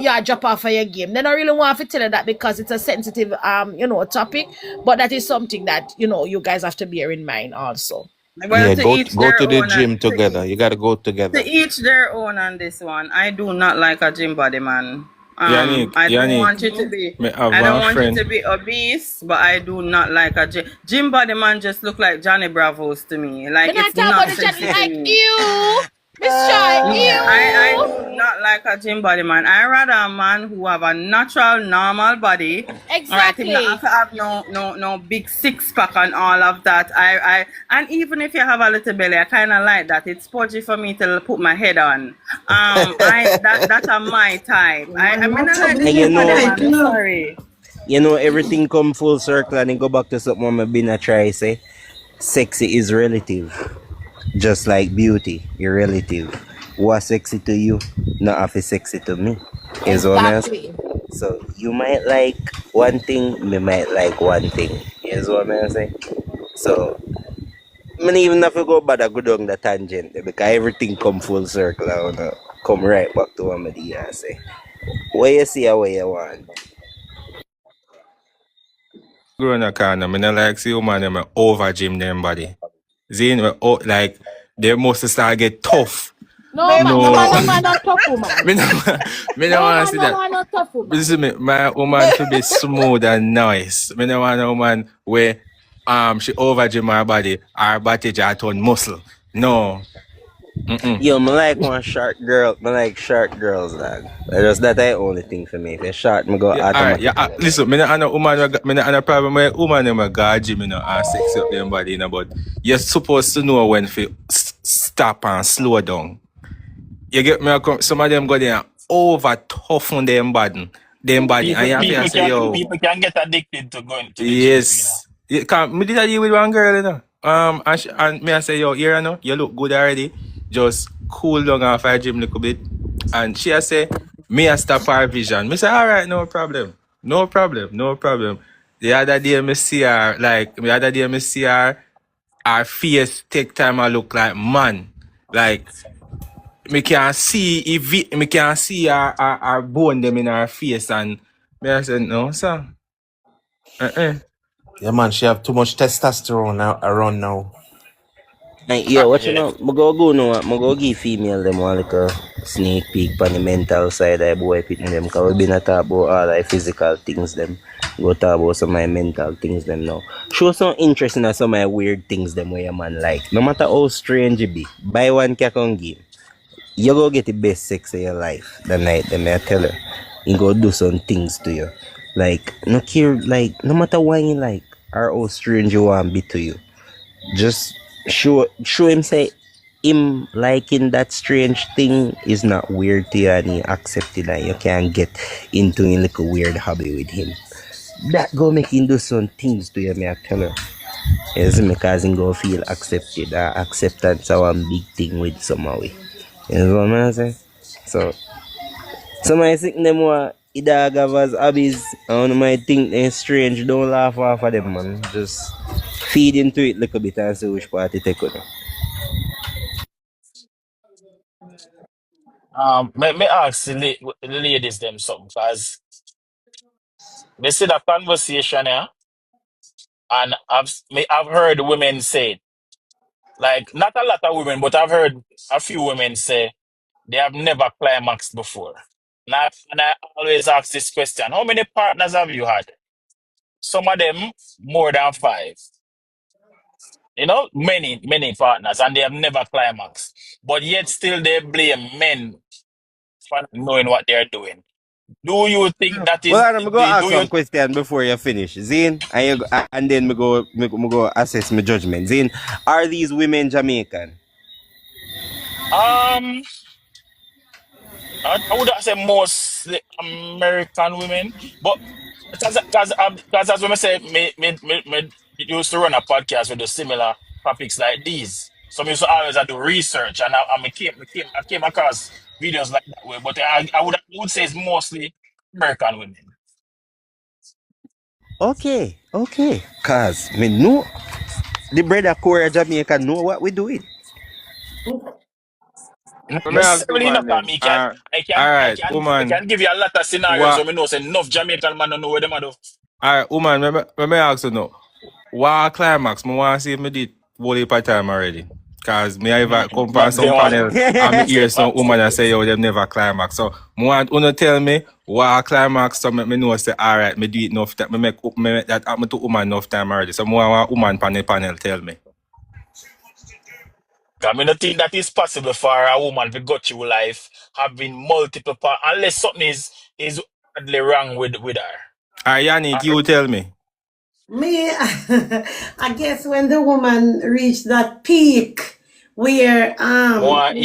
are drop off of your game. They don't really want to tell you that because it's a sensitive you know, topic, but that is something that, you know, you guys have to bear in mind also. Well, Yeah, to go each to their the own. gym together. You gotta go together. To each their own on this one. I do not like a gym body man. Yannick, I don't Yannick, want you to be. me have I don't one want you friend. to be obese, but I do not like a gym body man. Just look like Johnny Bravos to me. Like We're not it's talking about the nonsense chat to like me. you, Miss Joy, Yeah, I you. do not like a gym body man. I rather a man who have a natural, normal body. All right, Exactly. him not have to have no big six pack and all of that. And even if you have a little belly, I kind of like that. It's pudgy for me to put my head on. That's a my type. I mean, I like And the you gym body know, man. I'm sorry. you know, everything come full circle and it go back to something I've been a try say. Sexy is relative. Just like beauty, it's relative. What's sexy to you, not half is sexy to me. Is what I'm saying? Exactly. So you might like one thing, me might like one thing. Is what I'm saying? So me even have to go back go down the tangent because everything come full circle and wanna come right back to what I say. What you see and what you want. Growing a corner, me not like see woman them over gym them body. Zine like they must start get tough. No man, no No, man not tough woman. me no me no No wanna man, see no that. man not tough woman. Listen me, my woman to be smooth and nice. Me no want a woman where she over gym her body just turn muscle. No. Yo, me like one short girl. Me like short girls, dog. Just that the only thing for me. If you're short, me go Yeah, alright. Yeah, automatically. listen, me not a woman. Me not a problem with woman them go gym, you know, and sex up them body, you know. But you're supposed to know when to stop and slow down. You get me? Some of them go there over toughen them body, and you have to say, yo, People can get addicted to going to the gym, yes. You can't. Me did a deal with one girl, you know. And me I say, yo, here, you know, you look good already. Just cool down off her gym a little bit. And she say, me I stop her vision. Me say, all right, no problem. No problem. No problem. The other day me see her, her face take time I look like man. Like, me can see her bone them in her face. And me I say, no, sir. Yeah, man, she have too much testosterone around now. Like, yo, what you know? Me go now. Me go give female them one little sneak peek on the mental side of boy pitting them. Cause we been a talk about all the physical things them. Go talk about some of my mental things them now. Show some interest in some of my weird things them where your man like. No matter how strange it be, buy one kakon game. You go get the best sex of your life the night them I tell her. He go do some things to you. Like no care, like no matter what you like or how strange you want be to you. Just show him say him liking that strange thing is not weird to you and he accept it and you can get into a little weird hobby with him. That go make him do some things to you, me I tell her. You see me, cause him go feel accepted. Acceptance is one big thing with somehow. You know what I'm saying? So, some might think them what a dog have as hobbies, and one might think they're strange. Don't laugh off of them, man. Just feed into it a little bit and see which part it take on. Me ask the ladies them something, because they see that conversation here, and I've heard women say it. Like, not a lot of women, but I've heard a few women say they have never climaxed before. And I always ask this question: how many partners have you had? Some of them more than five. Many partners, and they have never climaxed. But yet still they blame men for not knowing what they're doing. Do you think that Well, is I'm gonna go ask do you some question before you finish, Zane, and then me go assess my judgment. Zane, are these women Jamaican? um I would say mostly American women, but because as we say, me used to run a podcast with the similar topics like these. So me used to always do research, and I came across videos like that way. But I would say it's mostly American women. Okay. Cause me know the brother Korea Jamaica know what we doing. Not Let me ask necessarily woman enough, then. me can All right, I woman. can give you a lot of scenarios What? where me know say enough Jamaican man don't know what them are do. All right, woman. Let me ask you now. What climax? Me want to see if me did whole heap of time already. Cause me I ever come on They some want panel and me say hear some facts. woman that say yo them never climax. So me want you to tell me what climax so me know say alright, me do it enough that me make that happen to woman enough time already. So me want woman panel tell me. I mean, I think that is possible for a woman to go through life having multiple parts, unless something is badly wrong with her. Alright, Yannick, you tell me. Me, I guess when the woman reached that peak where Want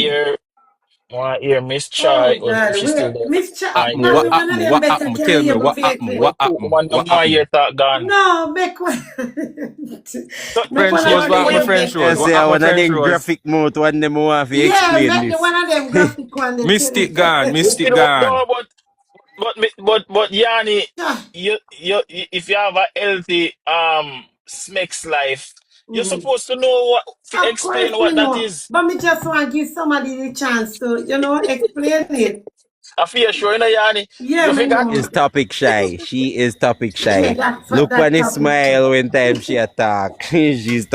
hear Miss Chai, oh or if God, she's still where there. Miss Ch Want Happen? hear What probably her. one of happened? them What better happened? tell Tell me you what before you happened? explain. What happened? Woman, What don't want happened? hear that gone. No, make one So, make French one of Rose, what, what them happened? what you, them French better. Rose, I what say happened? one of French them Rose. graphic mode one them want to Yeah, explain make the this. one of them graphic one they tell Mystic you. gone, Mystic you know, gone. no, but Yanni, Yeah. if you have a healthy Smex life, you're Mhm. supposed to know what to Of course, explain me what that know. is. But me just want to give somebody the chance to, explain it. I feel sure, Yanni, Yeah, you me forgot. Is know. topic shy. She is topic Yeah, shy. Look that when he topic. smile when time she attack. she's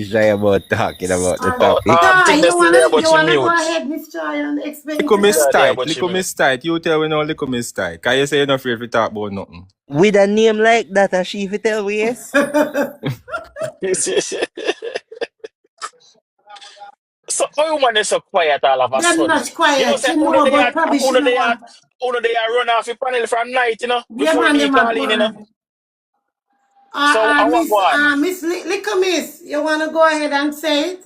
shy about talking about the And topic. Chai, Think they still there, but you you wanna go mute. ahead, Miss Chai, and explain it Little again? miss There, tight, but you little mute. miss tight. You tell me no little miss tight. Cause you say you're not afraid to talk about nothing. With a name like that, a she fi tell we yes. So why woman is so quiet all of a Them sudden? not You know, quiet. say She know, but probably she uno know they are what. uno they are run off the panel for a night, Yeah, before man, me them a call go in, on. So I want one. Little Miss, you wanna go ahead and say it?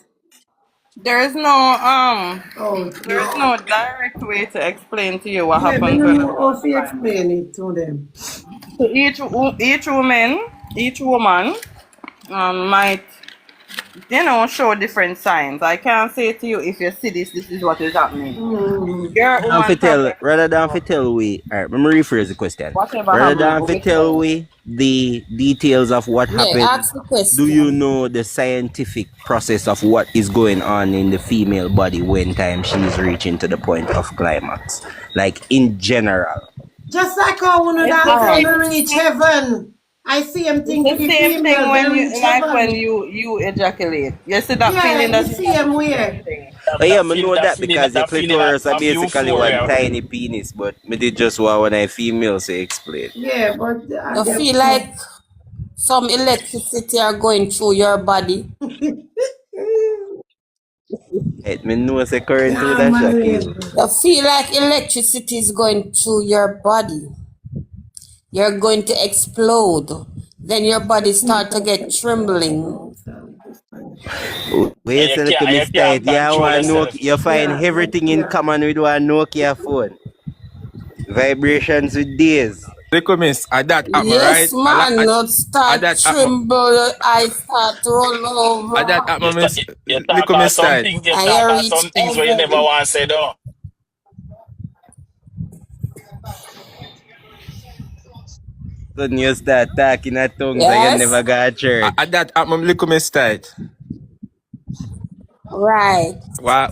Oh, There is no direct way to explain to you what yeah, me happens no when a know woman how to climax. explain it to them. So each woman might show different signs. I can't say to you if you see this is what is happening. Mm. Your woman probably Rather than fi tell we, alright, let me rephrase the question. whatever Rather happened than fi with tell her. we the details of what Yeah, happened, ask the do you question. know the scientific process of what is going on in the female body when time she is reaching to the point of climax? Like in general. Just like how one It's that the say same. me reach heaven. I see him It's thing to the the same thing female, they when reach when heaven. you ejaculate. You see that feeling Yeah, the that you have. same It's the same way. thing. Oh yeah, That me feel know that that feeling because your that feeling clitoris are of basically one euphoria. tiny penis, but me did just want when I female say explain. Yeah, but You feel like some electricity are going through your body. It me know say current to yeah, that shock man. you. You feel like electricity is going through your body. You're going to explode. Then your body start to get trembling. Wait a little And you mistake. can't Yeah, control one yourself. Nokia, you find everything in Yeah. common with one Nokia phone. Vibrations with days. Little miss, that happen, right? Yes, man, not start That happen. tremble, I start roll That over. happen, miss. You talk Little about miss style. something. You I talk about reach some things where you never heaven. want to say though. Sudden you start talking at tongues and you Yes, never got church. That happen, little miss style. right. Well,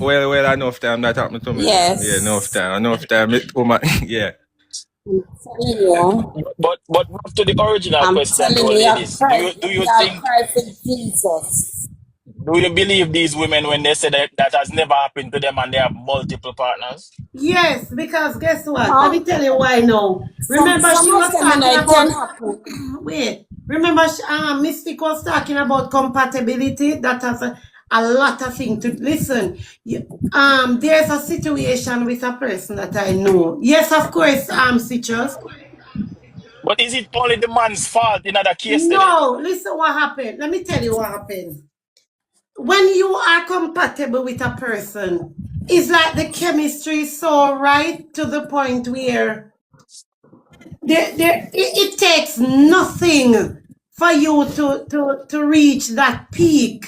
enough time that happened to me. Yeah, enough Yes. time. Yeah. I'm telling you. But back to the original I'm question telling though, you, ladies. Do you y'all think, cry for Jesus. do you believe these women when they say that has never happened to them and they have multiple partners? Yes, because guess what? Let Huh? me tell you why now. Remember Some she of was them, you know, talking it can about happen. wait. Remember Mystic was talking about compatibility. That has a lot of things to listen. There's a situation with a person that I know. Yes, of course, Citrus. But is it only the man's fault in that case then? No, listen what happened. Let me tell you what happened. When you are compatible with a person, it's like the chemistry is so right to the point where it takes nothing for you to reach that peak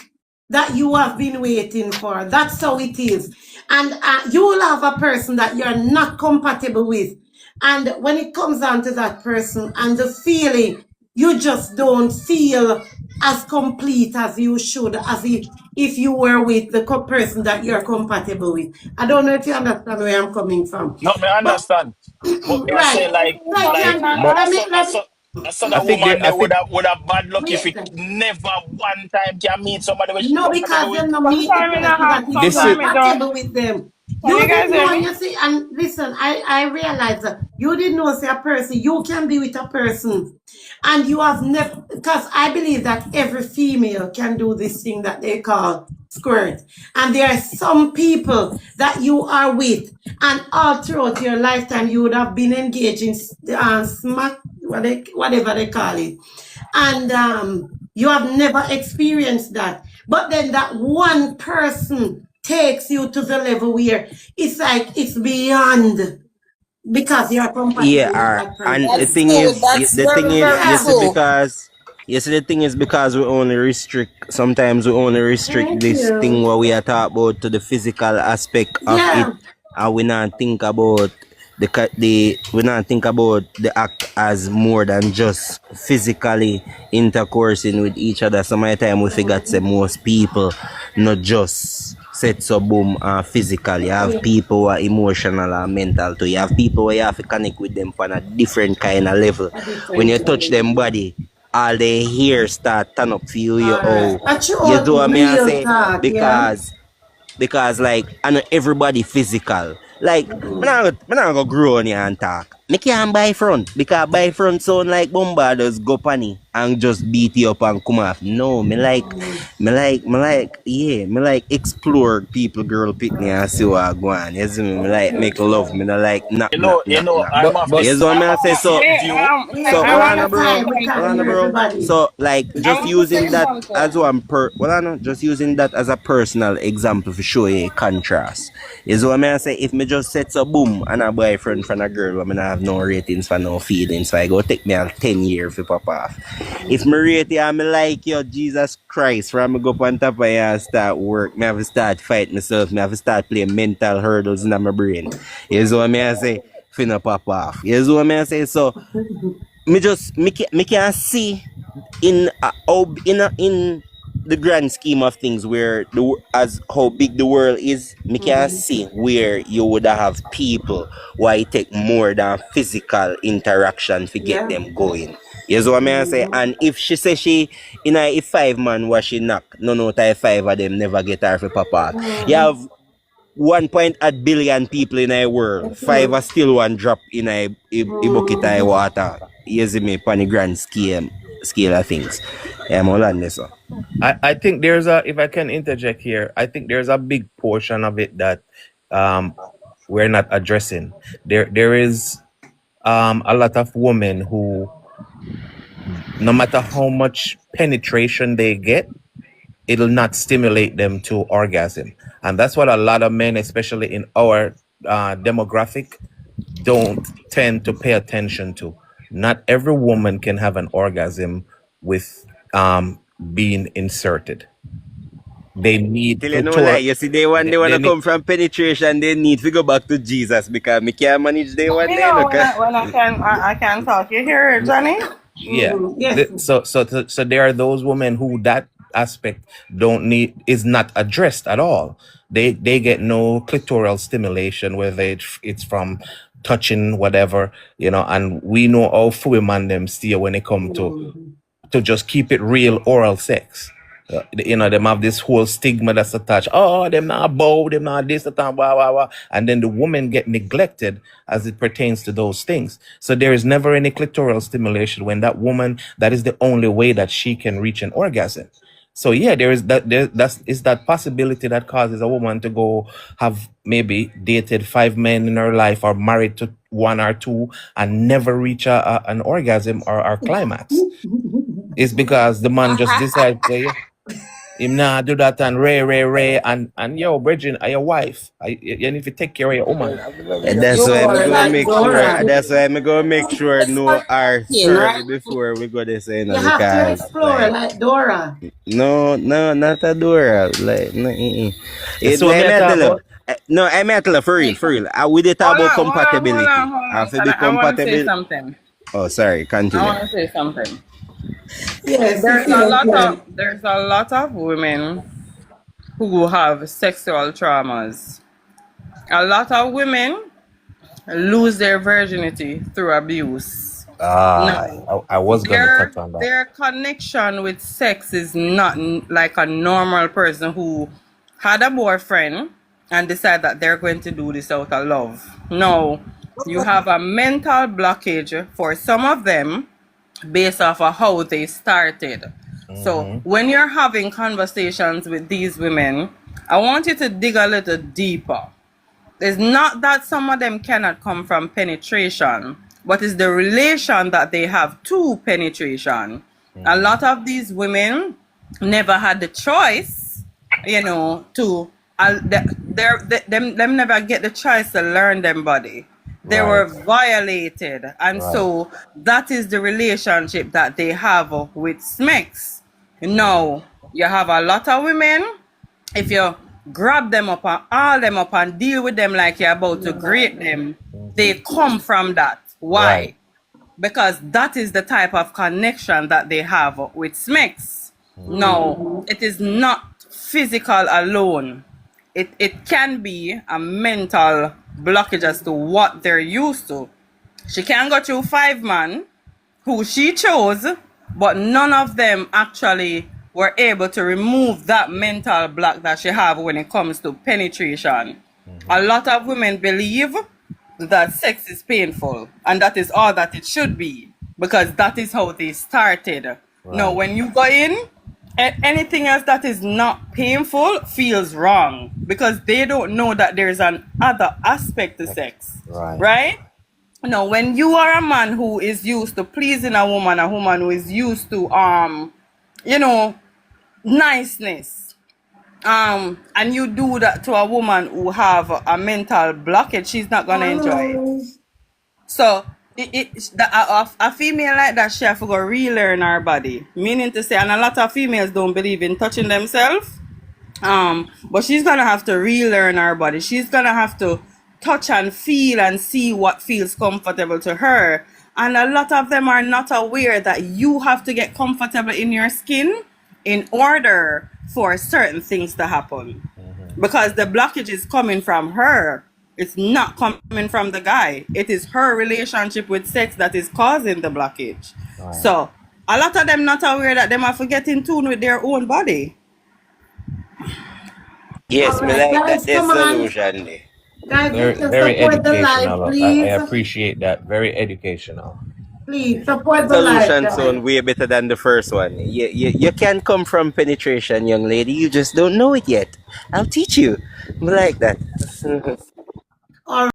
that you have been waiting for. That's how it is. And you will have a person that you're not compatible with. And when it comes down to that person and the feeling, you just don't feel as complete as you should, as if you were with the person that you're compatible with. I don't know if you understand where I'm coming from. No, me But understand. But me I say right. So I can But I saw I that think woman I there think would have bad luck if wait. it never one time can meet somebody which she No, comfortable because with. them not meet the Sometimes it don't person have, that is this is sometimes it don't. compatible with them. Can you You guys didn't hear know, me? you see, and listen, I realize that you didn't know, say a person, you can be with a person, and you have never, because I believe that every female can do this thing that they call squirt. And there are some people that you are with, and all throughout your lifetime, you would have been engaged in smack, whatever they call it. And you have never experienced that. But then that one person takes you to the level where it's like it's beyond because you're compatible with Yeah, that and person. the That's thing true. is, That's very, very you Yeah. see, true. the thing is because we only restrict, sometimes we only restrict Thank this thing you. what we are talking about to the physical aspect of it, Yeah. and we not think about we not think about the act as more than just physically intercoursing with each other. Some of the time we forget say most people not just set so boom physically. You have people who are emotional and mental too. You have people where you have to connect with them on a different kind of level. A When you different touch level. them body, all they hear start turn up for you, All right. oh, A you do true what me I real say? talk, yeah. Because like I know everybody physical. Like me not go grow on here and talk. Me can't buy front because buy front sound like bombardos go panny and just beat you up and come off. No, me like explore people girl pick me and see what I go on. You see me? Me like make love. Me not like knock. I'm of but this You know what I'm I of say? the So same Me, view. Yeah, so I hold want on, to say time bro. we Hold can't something. on, hear bro. everybody. So like I just want to using say that something. as just using that as a personal example to show you a contrast. Is what I say if me just set a boom and a boyfriend from a girl when I have no ratings for no feelings, so I go take me a 10 years to pop off. If me rate you and me like you, Jesus Christ, from me go up on top of you and start work, me have to start fight myself, me have to start playing mental hurdles in my brain. Is what I say finna pop off. Is what I say. So me can see in in the grand scheme of things where as how big the world is, me can see where you would have people why it take more than physical interaction to get Yeah. them going. You know what I say? And if she say she in a if 5 man was she knock, none out of 5 of them never get her for papa. You have 1.8 billion people in a world. 5 are still one drop in a bucket of water. You see me on the grand scale of things. Yeah, I'm all on this. So. I think if I can interject here, I think there's a big portion of it that we're not addressing. There is a lot of women who, no matter how much penetration they get, it'll not stimulate them to orgasm. And that's what a lot of men, especially in our demographic, don't tend to pay attention to. not every woman can have an orgasm with being inserted. They need Tell you no lie, you see, they they wanna need come from penetration, they need to go back to Jesus because me can't manage day one You day, know look. when I can talk. You hear it, Johnny? yeah. Yes. So there are those women who that aspect is not addressed at all. They get no clitoral stimulation, whether it's from touching whatever, and we know how women them steer when it come to just keep it real oral sex. Them have this whole stigma that's attached. Oh, them not bow, them not this, that, blah, blah, blah. And then the woman get neglected as it pertains to those things. So there is never any clitoral stimulation when that woman, that is the only way that she can reach an orgasm. So yeah, there is that possibility that causes a woman to go have maybe dated 5 men in her life or married to 1 or 2 and never reach an orgasm or climax. It's because the man just decides him nah do that and ray and yo, Bridget, are your wife. You need to take care of your woman. And that's why I'm gonna Like make Dora. sure. That's why I'm gonna make sure no R Yeah, right? thoroughly before we go to say no, You have to because explore like Dora. no, not a Dora. Like no, So what me I talk about? No, I mean for real. We did talk about compatibility. Hold on. For the I want to say compatibility. something. Oh, sorry. I Continue. want to say something. Yes. There's a lot of women who have sexual traumas. A lot of women lose their virginity through abuse. I was gonna touch on that. Their connection with sex is not like a normal person who had a boyfriend and decide that they're going to do this out of love. No, you have a mental blockage for some of them based off of how they started. So when you're having conversations with these women, I want you to dig a little deeper. It's not that some of them cannot come from penetration, but it's the relation that they have to penetration. A lot of these women never had the choice, to them never get the choice to learn them body. They were violated, and so that is the relationship that they have with SMEX. Now, you have a lot of women, if you grab them up and haul them up and deal with them like you're about to grate them, they come from that. Why? Right. Because that is the type of connection that they have with SMEX. No, it is not physical alone. It can be a mental blockage as to what they're used to. She can go through 5 men who she chose, but none of them actually were able to remove that mental block that she have when it comes to penetration. A lot of women believe that sex is painful, and that is all that it should be, because that is how they started. Now, when you go in, anything else that is not painful feels wrong, because they don't know that there's an other aspect to sex. Right? Now, when you are a man who is used to pleasing a woman who is used to niceness, and you do that to a woman who have a mental blockage, she's not gonna enjoy it. So a female like that, she have to go relearn her body. Meaning to say, and a lot of females don't believe in touching themselves. But she's gonna have to relearn her body. She's gonna have to touch and feel and see what feels comfortable to her. And a lot of them are not aware that you have to get comfortable in your skin in order for certain things to happen. Because the blockage is coming from her. It's not coming from the guy. It is her relationship with sex that is causing the blockage. So a lot of them not aware that they have to get in tune with their own body. Yes, me Alright, like guys, that come on. solution there. Guys, Very support the educational. live, I please. appreciate that. Very educational. Please support the live, Solution guys. sound way better than the first one. You can come from penetration, young lady. You just don't know it yet. I'll teach you. Me like that.